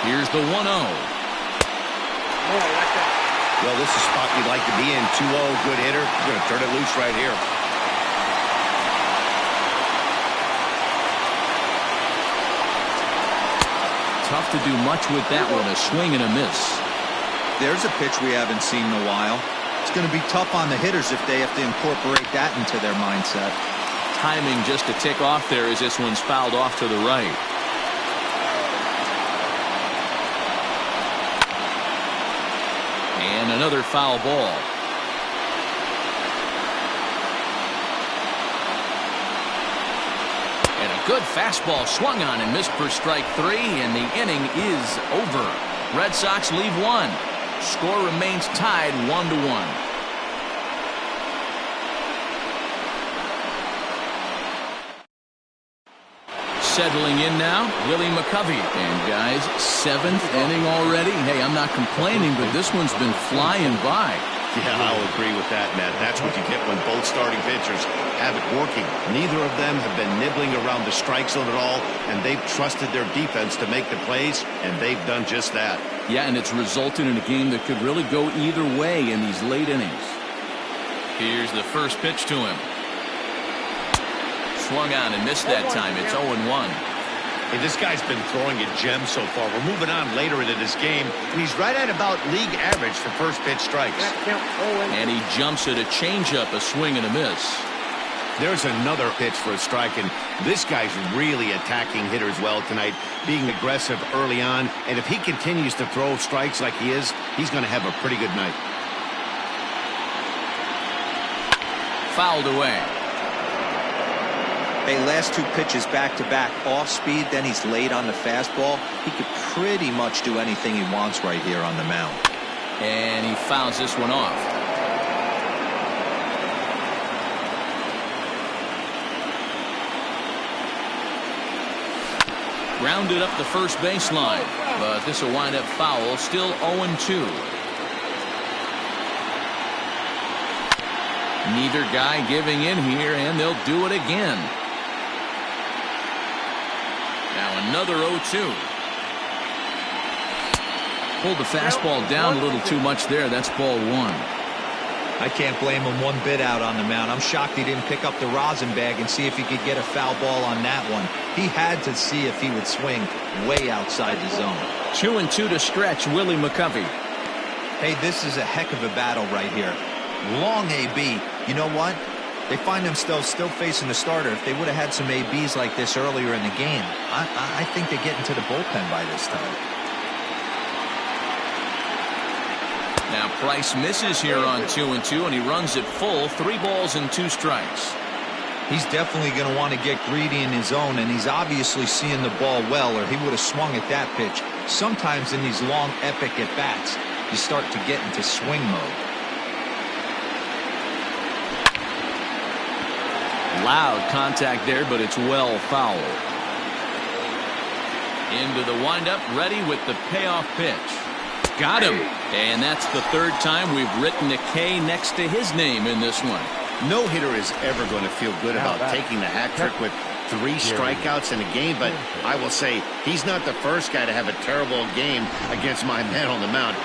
Here's the 1-0. Well, this is a spot you'd like to be in. 2-0, good hitter. He's going to turn it loose right here. Tough to do much with that one. A swing and a miss. There's a pitch we haven't seen in a while. It's going to be tough on the hitters if they have to incorporate that into their mindset. Timing just a tick off there as this one's fouled off to the right. And another foul ball. And a good fastball swung on and missed for strike 3, and the inning is over. Red Sox leave 1. Score remains tied 1-1. Settling in now, Willie McCovey. And guys, 7th inning already. Hey, I'm not complaining, but this one's been flying by. Yeah, I'll agree with that, Matt. That's what you get when both starting pitchers have it working. Neither of them have been nibbling around the strike zone at all, and they've trusted their defense to make the plays, and they've done just that. Yeah, and it's resulted in a game that could really go either way in these late innings. Here's the first pitch to him. Swung on and missed that time. It's 0-1. Hey, this guy's been throwing a gem so far. We're moving on later into this game, and he's right at about league average for first pitch strikes. And he jumps at a changeup, a swing and a miss. There's another pitch for a strike, and this guy's really attacking hitters well tonight, being aggressive early on, and if he continues to throw strikes like he is, he's going to have a pretty good night. Fouled away. Hey, last 2 pitches back-to-back off speed, then he's late on the fastball. He could pretty much do anything he wants right here on the mound. And he fouls this one off. Grounded up the first baseline, but this will wind up foul. Still 0-2. Neither guy giving in here, and they'll do it again. Now another 0-2. Pulled the fastball down a little too much there. That's ball 1. I can't blame him one bit out on the mound. I'm shocked he didn't pick up the rosin bag and see if he could get a foul ball on that one. He had to see if he would swing way outside the zone. 2-2 to stretch Willie McCovey. Hey, this is a heck of a battle right here. Long AB. You know what? They find themselves still facing the starter. If they would have had some ABs like this earlier in the game, I think they get into the bullpen by this time. Now Price misses here on 2-2, and he runs it full. 3 balls and 2 strikes. He's definitely going to want to get greedy in his zone, and he's obviously seeing the ball well, or he would have swung at that pitch. Sometimes in these long, epic at-bats, you start to get into swing mode. Loud contact there, but it's well fouled. Into the windup, ready with the payoff pitch. Got him. And that's the 3rd time we've written a K next to his name in this one. No hitter is ever going to feel good about taking the hat trick with 3 strikeouts in a game, but I will say he's not the first guy to have a terrible game against my man on the mound.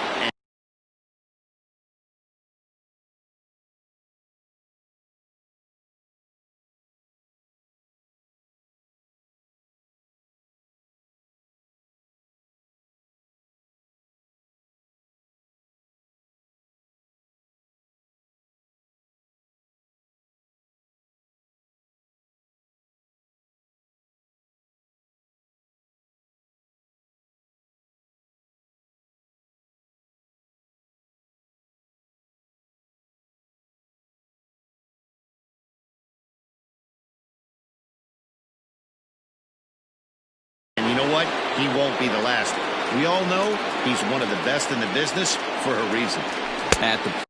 And you know what? He won't be the last. We all know he's one of the best in the business for a reason. At the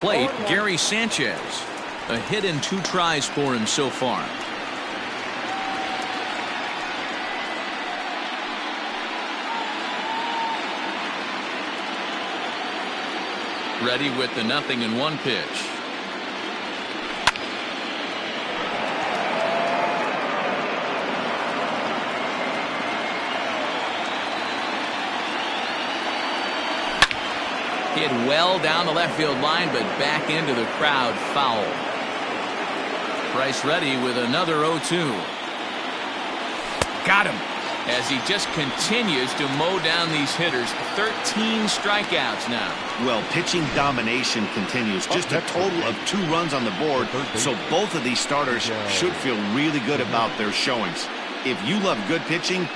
Plate, Gary Sanchez. A hit and 2 tries for him so far. Ready with the 0-1 pitch. Hit well down the left field line, but back into the crowd, foul. Price ready with another 0-2. Got him. As he just continues to mow down these hitters. 13 strikeouts now. Well, pitching domination continues. Just a total of 2 runs on the board. So both of these starters should feel really good about their showings. If you love good pitching,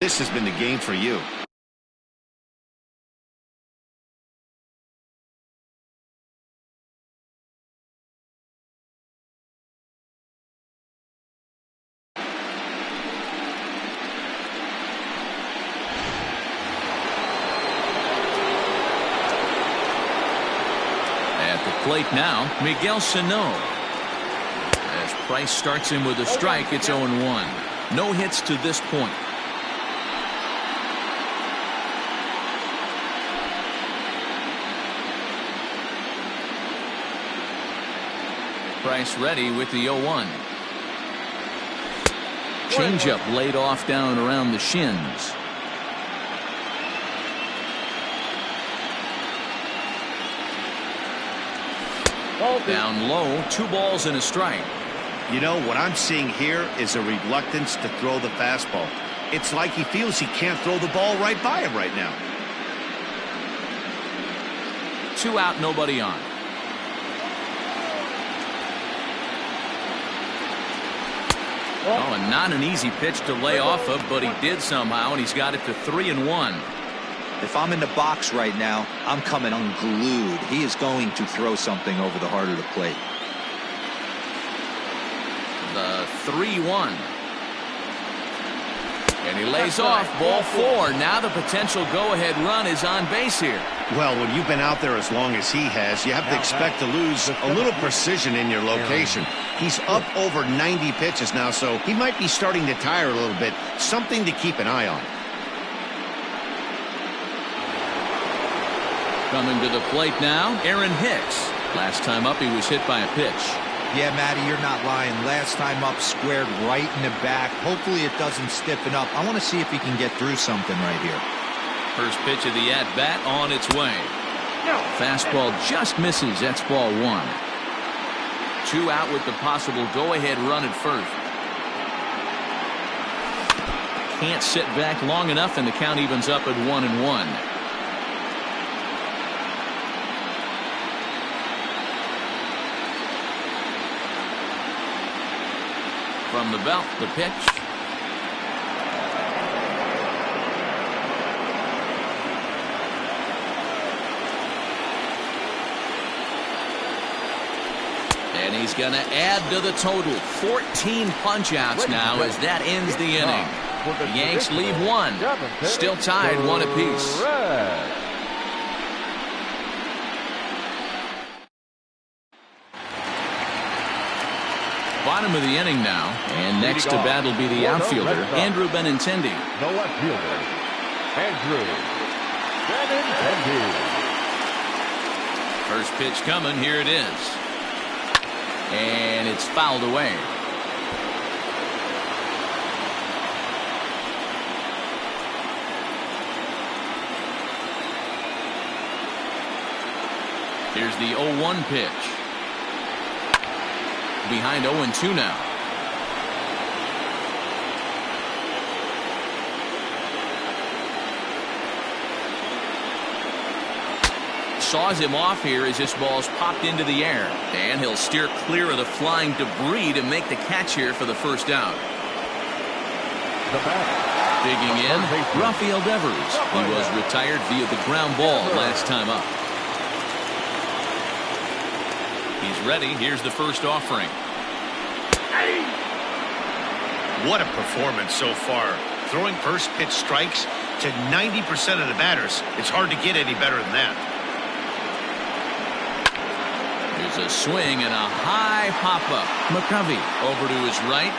this has been the game for you. At the plate now, Miguel Sano. As Price starts him with a strike, it's 0-1. No hits to this point. Price ready with the 0-1. Changeup laid off down around the shins. Down low, 2 balls and a strike. You know, what I'm seeing here is a reluctance to throw the fastball. It's like he feels he can't throw the ball right by him right now. 2 out, nobody on. Oh, and not an easy pitch to lay off of, but he did somehow, and he's got it to 3-1. If I'm in the box right now, I'm coming unglued. He is going to throw something over the heart of the plate. The 3-1. And he lays off, ball 4. Now the potential go-ahead run is on base here. Well, when you've been out there as long as he has, you have to expect to lose a little precision in your location. He's up over 90 pitches now, so he might be starting to tire a little bit. Something to keep an eye on. Coming to the plate now, Aaron Hicks. Last time up, he was hit by a pitch. Yeah, Matty, you're not lying. Last time up, squared right in the back. Hopefully it doesn't stiffen up. I want to see if he can get through something right here. First pitch of the at-bat on its way. Fastball just misses. That's ball 1. 2 out with the possible go-ahead run at first. Can't sit back long enough, and the count evens up at 1-1. From the belt, the pitch. And he's going to add to the total. 14 punch-outs now as that ends the inning. The Yanks leave 1. Still tied 1 apiece. Bottom of the inning now, and next to bat will be the outfielder, Andrew Benintendi. The left fielder, Andrew Benintendi. First pitch coming, here it is. And it's fouled away. Here's the 0-1 pitch. Behind 0-2 now. Saws him off here as this ball's popped into the air. And he'll steer clear of the flying debris to make the catch here for the first out. Digging in, Rafael Devers. He was retired via the ground ball last time up. He's ready. Here's the first offering. What a performance so far. Throwing first pitch strikes to 90% of the batters. It's hard to get any better than that. There's a swing and a high pop-up. McCovey over to his right.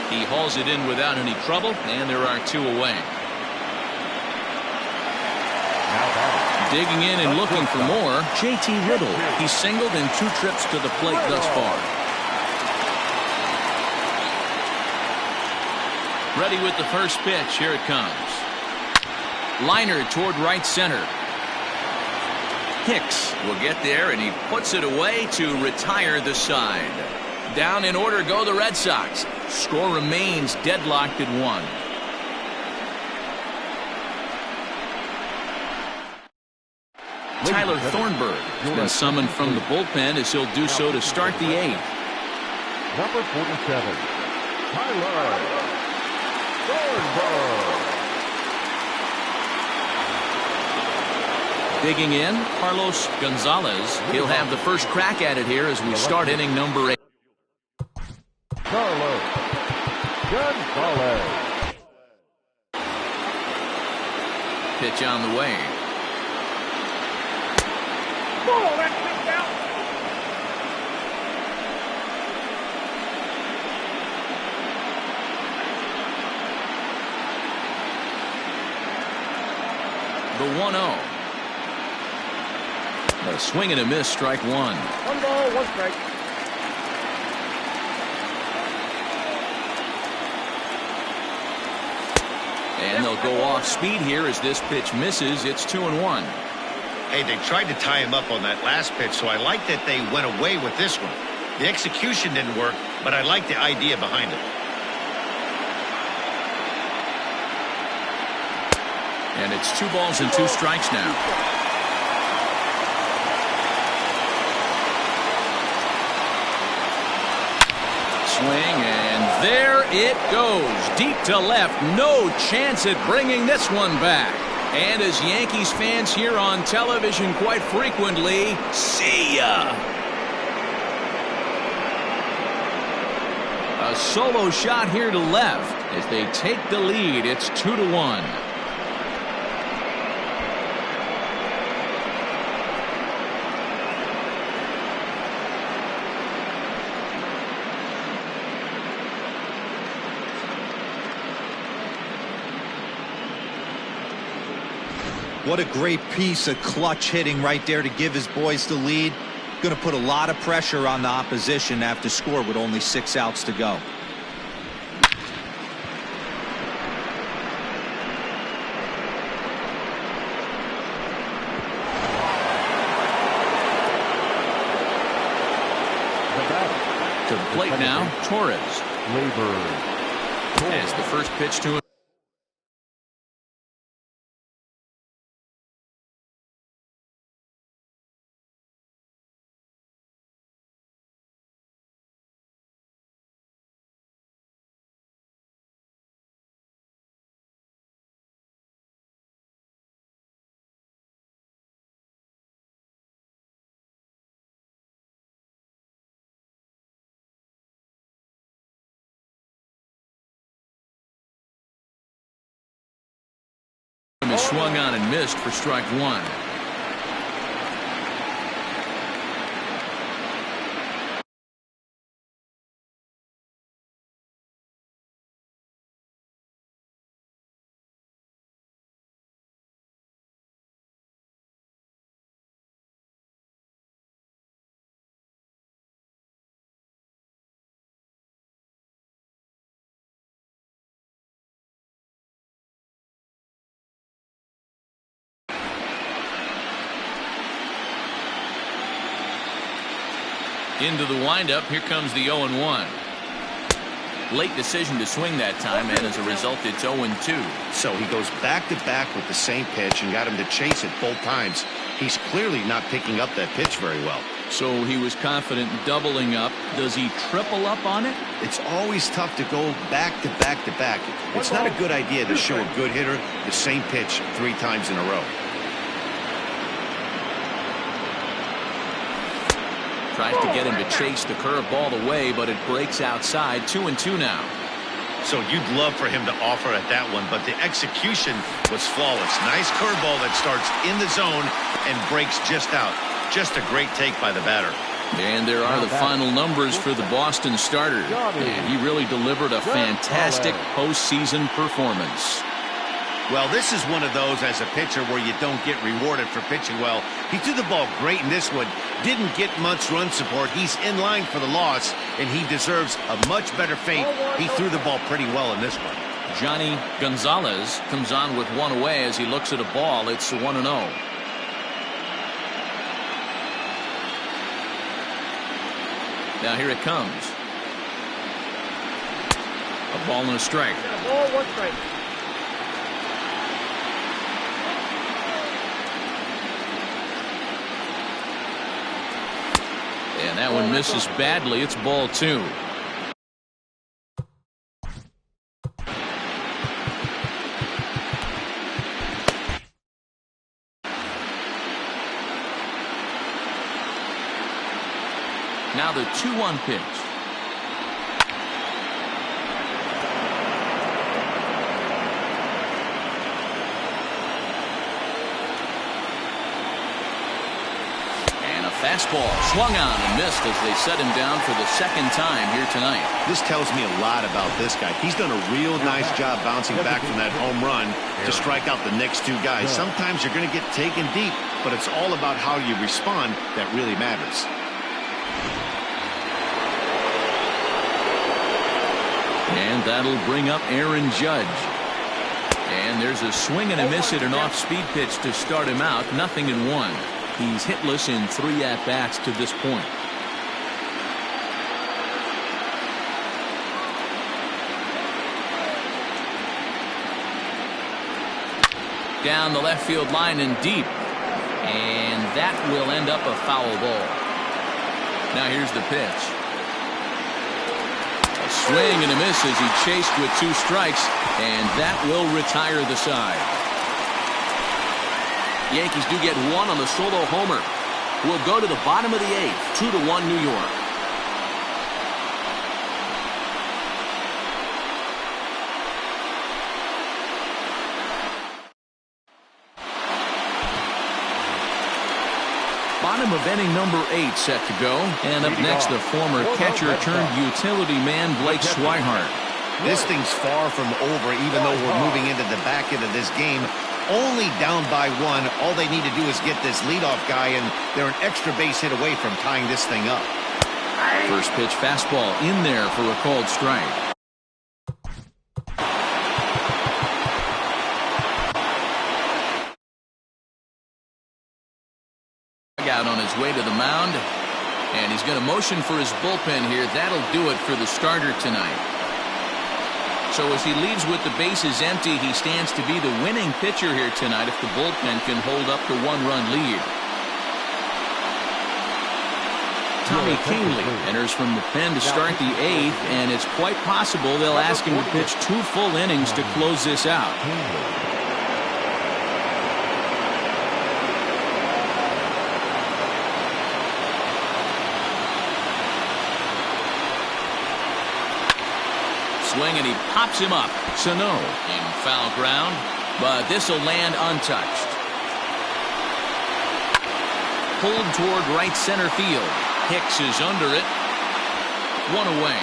He hauls it in without any trouble, and there are 2 away. Digging in and looking for more, JT Riddle. He's singled in 2 trips to the plate thus far. Ready with the first pitch. Here it comes. Liner toward right center. Hicks will get there, and he puts it away to retire the side. Down in order go the Red Sox. Score remains deadlocked at 1. Tyler Thornburg has been summoned from the bullpen as he'll do so to start the 8th. Number 47, Tyler Thornburg. Digging in, Carlos Gonzalez. He'll have the first crack at it here as we start inning number 8. Carlos Gonzalez. Pitch on the way. The 1-0. A swing and a miss, strike 1. 1 ball, 1 strike. And they'll go off speed here as this pitch misses. It's 2-1. Hey, they tried to tie him up on that last pitch, so I like that they went away with this one. The execution didn't work, but I like the idea behind it. And it's 2 balls and 2 strikes now. Swing, and there it goes. Deep to left. No chance at bringing this one back. And as Yankees fans hear on television quite frequently, see ya. A solo shot here to left as they take the lead. It's 2-1. What a great piece of clutch hitting right there to give his boys the lead. Going to put a lot of pressure on the opposition after score with only 6 outs to go. To the plate now, Torres. As the first pitch to him. Is swung on and missed for strike 1. Into the windup. Here comes the 0-1. Late decision to swing that time, and as a result, it's 0-2. So he goes back-to-back with the same pitch and got him to chase it both times. He's clearly not picking up that pitch very well. So he was confident in doubling up. Does he triple up on it? It's always tough to go back-to-back-to-back. It's not a good idea to show a good hitter the same pitch 3 times in a row. Tries to get him to chase the curveball away, but it breaks outside. 2-2 now. So you'd love for him to offer at that one, but the execution was flawless. Nice curveball that starts in the zone and breaks just out. Just a great take by the batter. And there are the final numbers for the Boston starter. And he really delivered a fantastic postseason performance. Well, this is one of those as a pitcher where you don't get rewarded for pitching well. He threw the ball great in this one. Didn't get much run support. He's in line for the loss, and he deserves a much better fate. He threw the ball pretty well in this one. Johnny Gonzalez comes on with one away as he looks at a ball. It's 1-0. Now here it comes. A ball and a strike. Ball, 1 strike. And that one misses badly. It's ball 2. Now the 2-1 pitch. Fastball swung on and missed as they set him down for the 2nd time here tonight. This tells me a lot about this guy. He's done a real nice job bouncing back from that home run to strike out the next 2 guys. Sometimes you're going to get taken deep, but it's all about how you respond that really matters. And that'll bring up Aaron Judge. And there's a swing and a miss at an off-speed pitch to start him out. 0-1. He's hitless in 3 at-bats to this point. Down the left field line and deep. And that will end up a foul ball. Now here's the pitch. A swing and a miss as he chased with 2 strikes. And that will retire the side. Yankees do get 1 on the solo homer. We'll go to the bottom of the 8th. 2-1 New York. Bottom of inning number 8 set to go. And up next, the former catcher turned utility man Blake Swihart. This thing's far from over, even though we're moving into the back end of this game. Only down by 1. All they need to do is get this leadoff guy, and they're an extra base hit away from tying this thing up. First pitch fastball in there for a called strike. Out on his way to the mound, and he's going to motion for his bullpen here. That'll do it for the starter tonight. So as he leaves with the bases empty, he stands to be the winning pitcher here tonight if the bullpen can hold up the 1-run lead. Tommy Kingley enters from the pen to start the 8th, and it's quite possible they'll ask him to pitch 2 full innings to close this out. Swing, and he pops him up. Sano in foul ground, but this will land untouched. Pulled toward right center field. Hicks is under it. 1 away.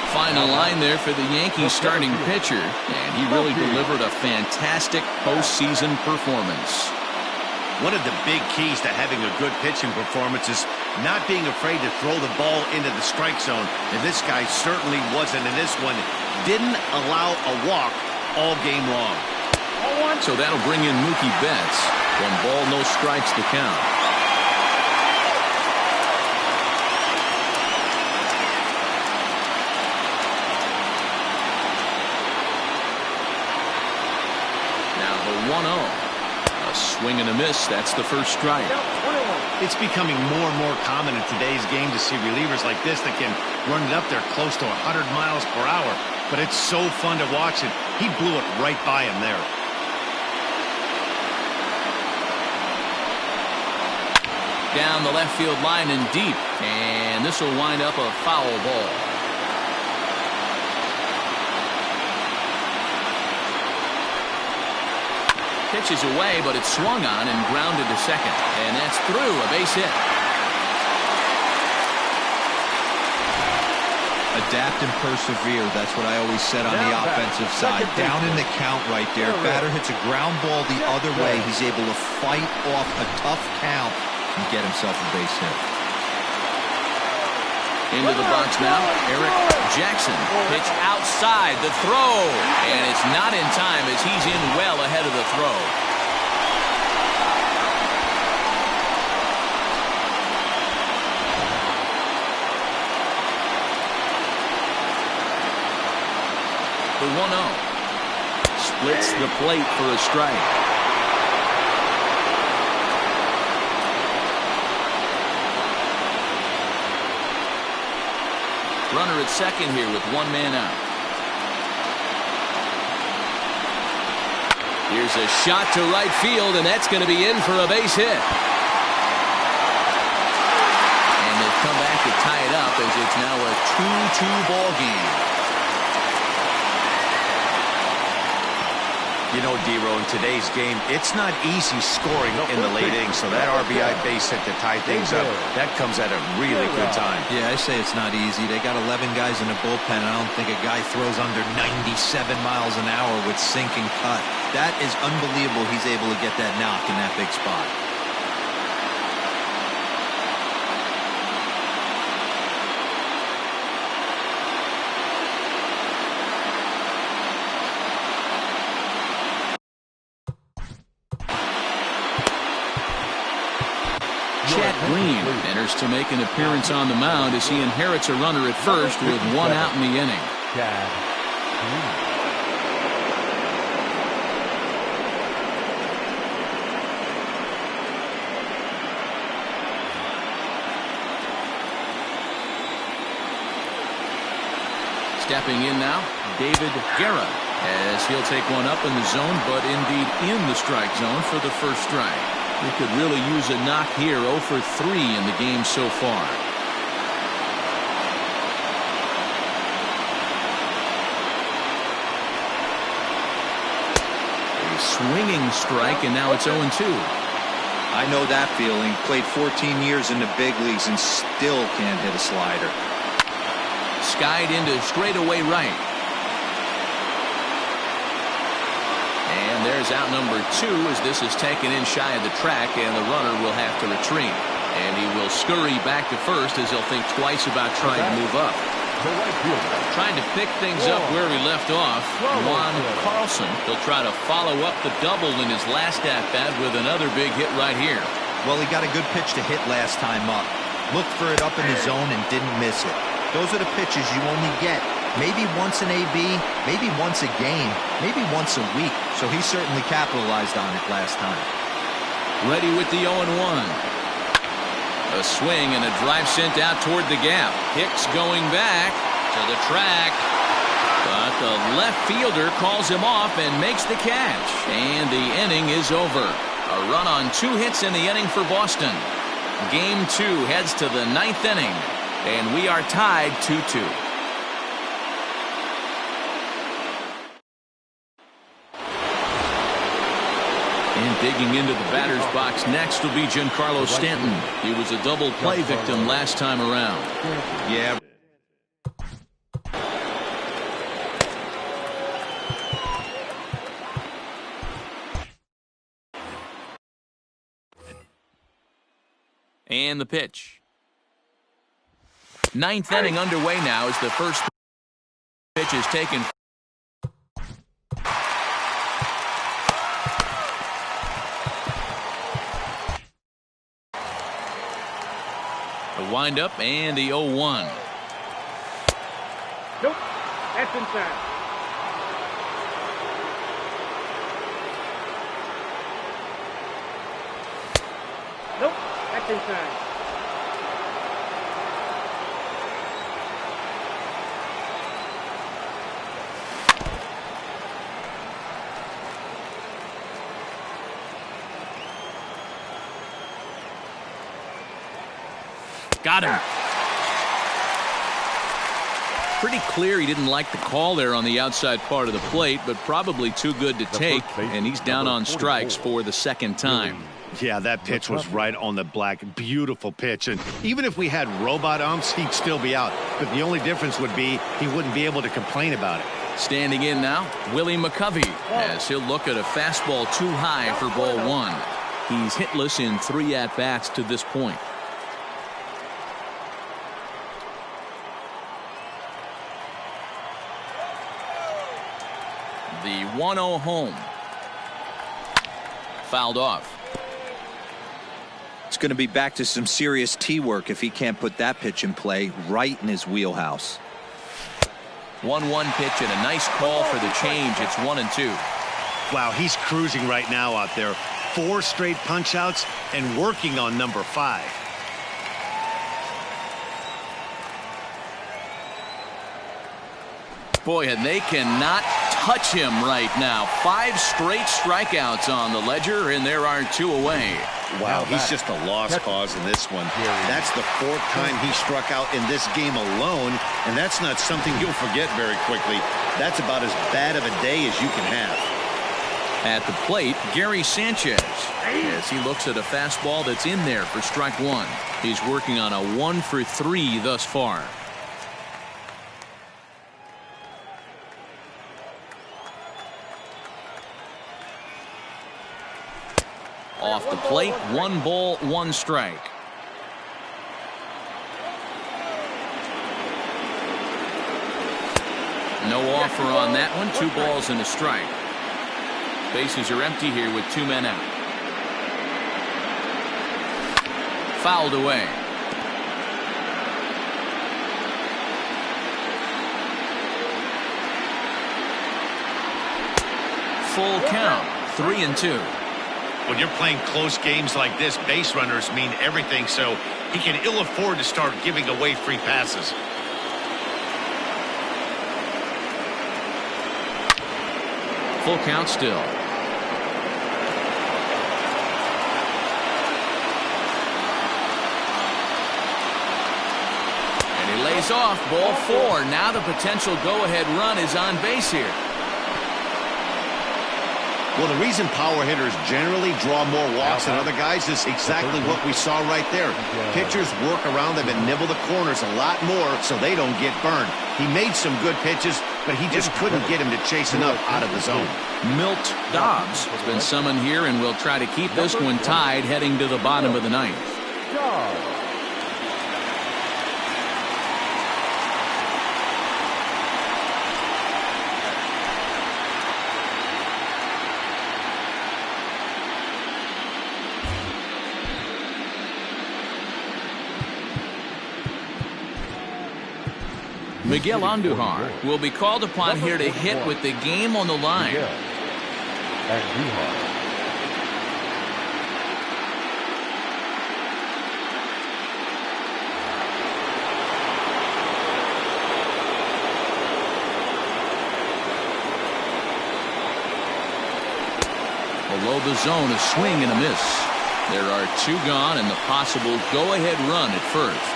Final line there for the Yankees starting pitcher, and he really delivered a fantastic postseason performance. One of the big keys to having a good pitching performance is not being afraid to throw the ball into the strike zone. And this guy certainly wasn't in this one. Didn't allow a walk all game long. So that'll bring in Mookie Betts. 1 ball, no strikes to count. Now the 1-0. A swing and a miss. That's the first strike. It's becoming more and more common in today's game to see relievers like this that can run it up there close to 100 miles per hour. But it's so fun to watch it. He blew it right by him there. Down the left field line and deep. And this will wind up a foul ball. Pitches away, but it's swung on and grounded to second. And that's through, a base hit. Adapt and persevere. That's what I always said on the offensive side. Down in the count right there. Batter hits a ground ball the other way. He's able to fight off a tough count and get himself a base hit. Into the box now, Eric Jackson. Pitch outside the throw. And it's not in time as he's in well ahead of the throw. The 1-0. Splits the plate for a strike. Runner at second here with 1 man out. Here's a shot to right field, and that's going to be in for a base hit. And they've come back to tie it up as it's now a 2-2 ball game. You know, D-Row, in today's game, it's not easy scoring in the late innings, so that RBI base hit to tie things up, that comes at a really good time. Yeah, I say it's not easy. They got 11 guys in the bullpen, and I don't think a guy throws under 97 miles an hour with sink and cut. That is unbelievable he's able to get that knock in that big spot. Green enters to make an appearance on the mound as he inherits a runner at first with 1 out in the inning. Stepping in now, David Guerra, as he'll take one up in the zone, but indeed in the strike zone for the first strike. We could really use a knock here. 0 for 3 in the game so far. A swinging strike, and now it's 0-2. I know that feeling. Played 14 years in the big leagues and still can't hit a slider. Skied into straightaway right. And there's out number 2 as this is taken in shy of the track, and the runner will have to retreat. And he will scurry back to first as he'll think twice about trying to move up. Trying to pick things up where he left off. Juan Carlson. He'll try to follow up the double in his last at-bat with another big hit right here. Well, he got a good pitch to hit last time up. Looked for it up in the zone and didn't miss it. Those are the pitches you only get maybe once an AB, maybe once a game, maybe once a week. So he certainly capitalized on it last time. Ready with the 0-1. A swing and a drive sent out toward the gap. Hicks going back to the track. But the left fielder calls him off and makes the catch. And the inning is over. A run on 2 hits in the inning for Boston. Game 2 heads to the 9th inning. And we are tied 2-2. And digging into the batter's box next will be Giancarlo Stanton. He was a double play victim last time around. Yeah. And the pitch. 9th inning underway now as the first pitch is taken. The windup and the 0-1. Nope, that's inside. Nope, that's inside. Got him. Pretty clear he didn't like the call there on the outside part of the plate, but probably too good to take, and he's down on strikes for the second time. Yeah, that pitch was right on the black. Beautiful pitch. And even if we had robot umps, he'd still be out. But the only difference would be he wouldn't be able to complain about it. Standing in now, Willie McCovey, as he'll look at a fastball too high for ball one. He's hitless in 3 at-bats to this point. The 1-0 home. Fouled off. It's going to be back to some serious tee work if he can't put that pitch in play right in his wheelhouse. 1-1 pitch and a nice call for the change. It's 1-2. Wow, he's cruising right now out there. 4 straight punch outs and working on number 5. Boy, and they cannot touch him right now. 5 straight strikeouts on the ledger, and there are 2 away. Wow, he's just a lost cause in this one. That's the 4th time he struck out in this game alone, and that's not something you'll forget very quickly. That's about as bad of a day as you can have. At the plate, Gary Sanchez, as he looks at a fastball that's in there for strike 1. He's working on a 1 for 3 thus far. Off the plate, 1 ball, 1 strike. No offer on that one. 2 balls and a strike. Bases are empty here with 2 men out. Fouled away. Full count, 3-2. When you're playing close games like this, base runners mean everything, so he can ill afford to start giving away free passes. Full count still. And he lays off ball 4. Now the potential go-ahead run is on base here. Well, the reason power hitters generally draw more walks than other guys is exactly what we saw right there. Pitchers work around them and nibble the corners a lot more so they don't get burned. He made some good pitches, but he just couldn't get him to chase enough out of the zone. Milt Dobbs has been summoned here and will try to keep this one tied heading to the bottom of the 9th. Miguel Andujar will be called upon here to hit with the game on the line. Below the zone, a swing and a miss. There are 2 gone and the possible go-ahead run at first.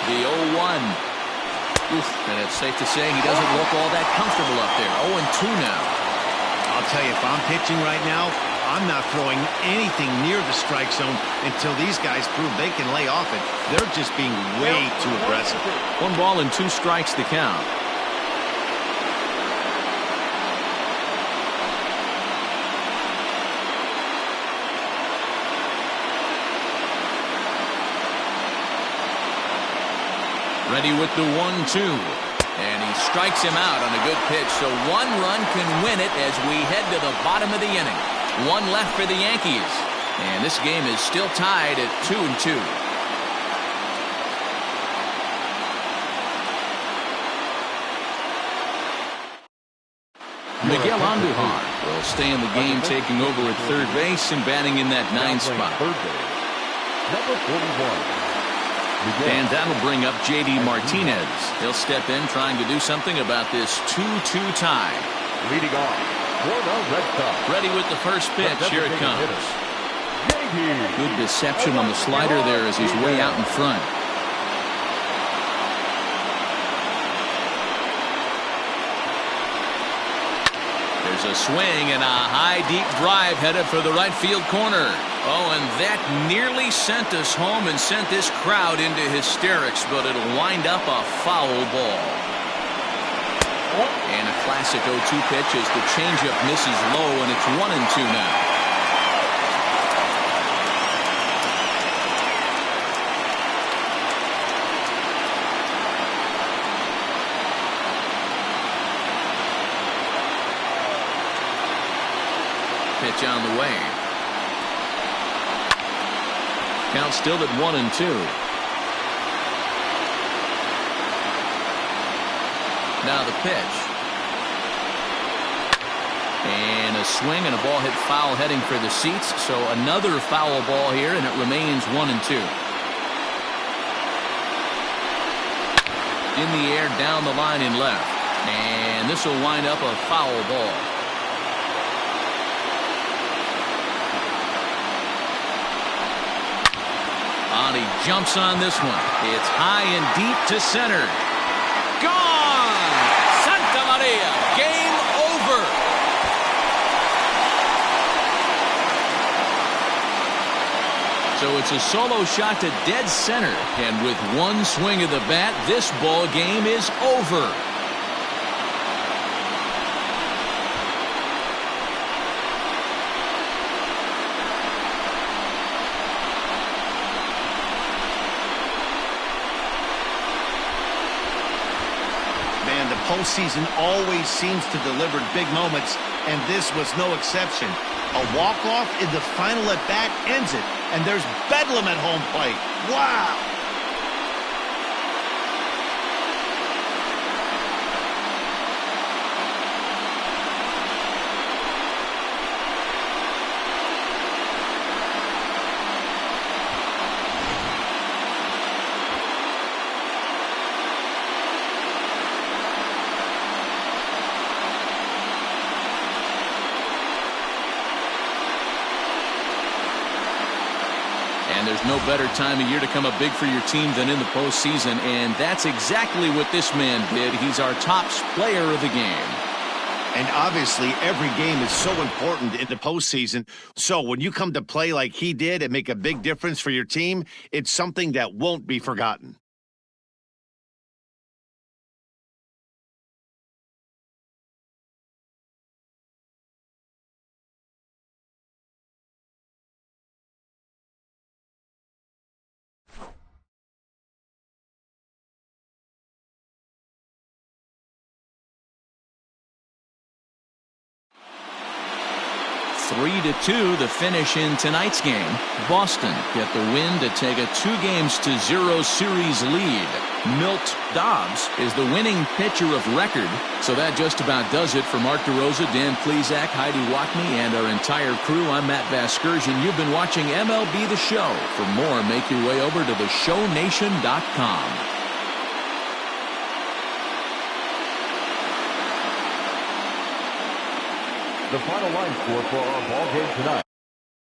The 0-1. And it's safe to say he doesn't look all that comfortable up there. 0-2 now. I'll tell you, if I'm pitching right now, I'm not throwing anything near the strike zone until these guys prove they can lay off it. They're just being way too aggressive. 1 ball and 2 strikes to count. Ready with the 1-2. And he strikes him out on a good pitch. So one run can win it as we head to the bottom of the inning. One left for the Yankees. And this game is still tied at 2-2. Miguel Andujar will stay in the game, taking over at third base and batting in that 9 spot. Third base, number 41. And that'll bring up J.D. Martinez. He'll step in trying to do something about this 2-2 tie. Leading off for the Red Sox. Ready with the first pitch. Here it comes. J.D. Good deception on the slider there as he's way out in front. There's a swing and a high deep drive headed for the right field corner. Oh, and that nearly sent us home and sent this crowd into hysterics, but it'll wind up a foul ball. And a classic 0-2 pitch as the changeup misses low, and it's 1-2 now. Pitch on the way. Count still at 1-2. Now the pitch. And a swing and a ball hit foul heading for the seats. So another foul ball here, and it remains 1-2. In the air, down the line in left. And this will wind up a foul ball. He jumps on this one. It's high and deep to center. Gone! Santa Maria! Game over! So it's a solo shot to dead center. And with one swing of the bat, this ball game is over. Postseason always seems to deliver big moments, and this was no exception. A walk-off in the final at-bat ends it, and there's bedlam at home plate. Wow! And there's no better time of year to come up big for your team than in the postseason, and that's exactly what this man did. He's our top player of the game. And obviously, every game is so important in the postseason. So when you come to play like he did and make a big difference for your team, it's something that won't be forgotten. (3-2) the finish in tonight's game. Boston get the win to take a 2-0 series lead. Milt Dobbs is the winning pitcher of record. So that just about does it for Mark DeRosa, Dan Plesac, Heidi Watney, and our entire crew. I'm Matt Vasgersian. You've been watching MLB The Show. For more, make your way over to theshownation.com. The final line score for our ball game tonight.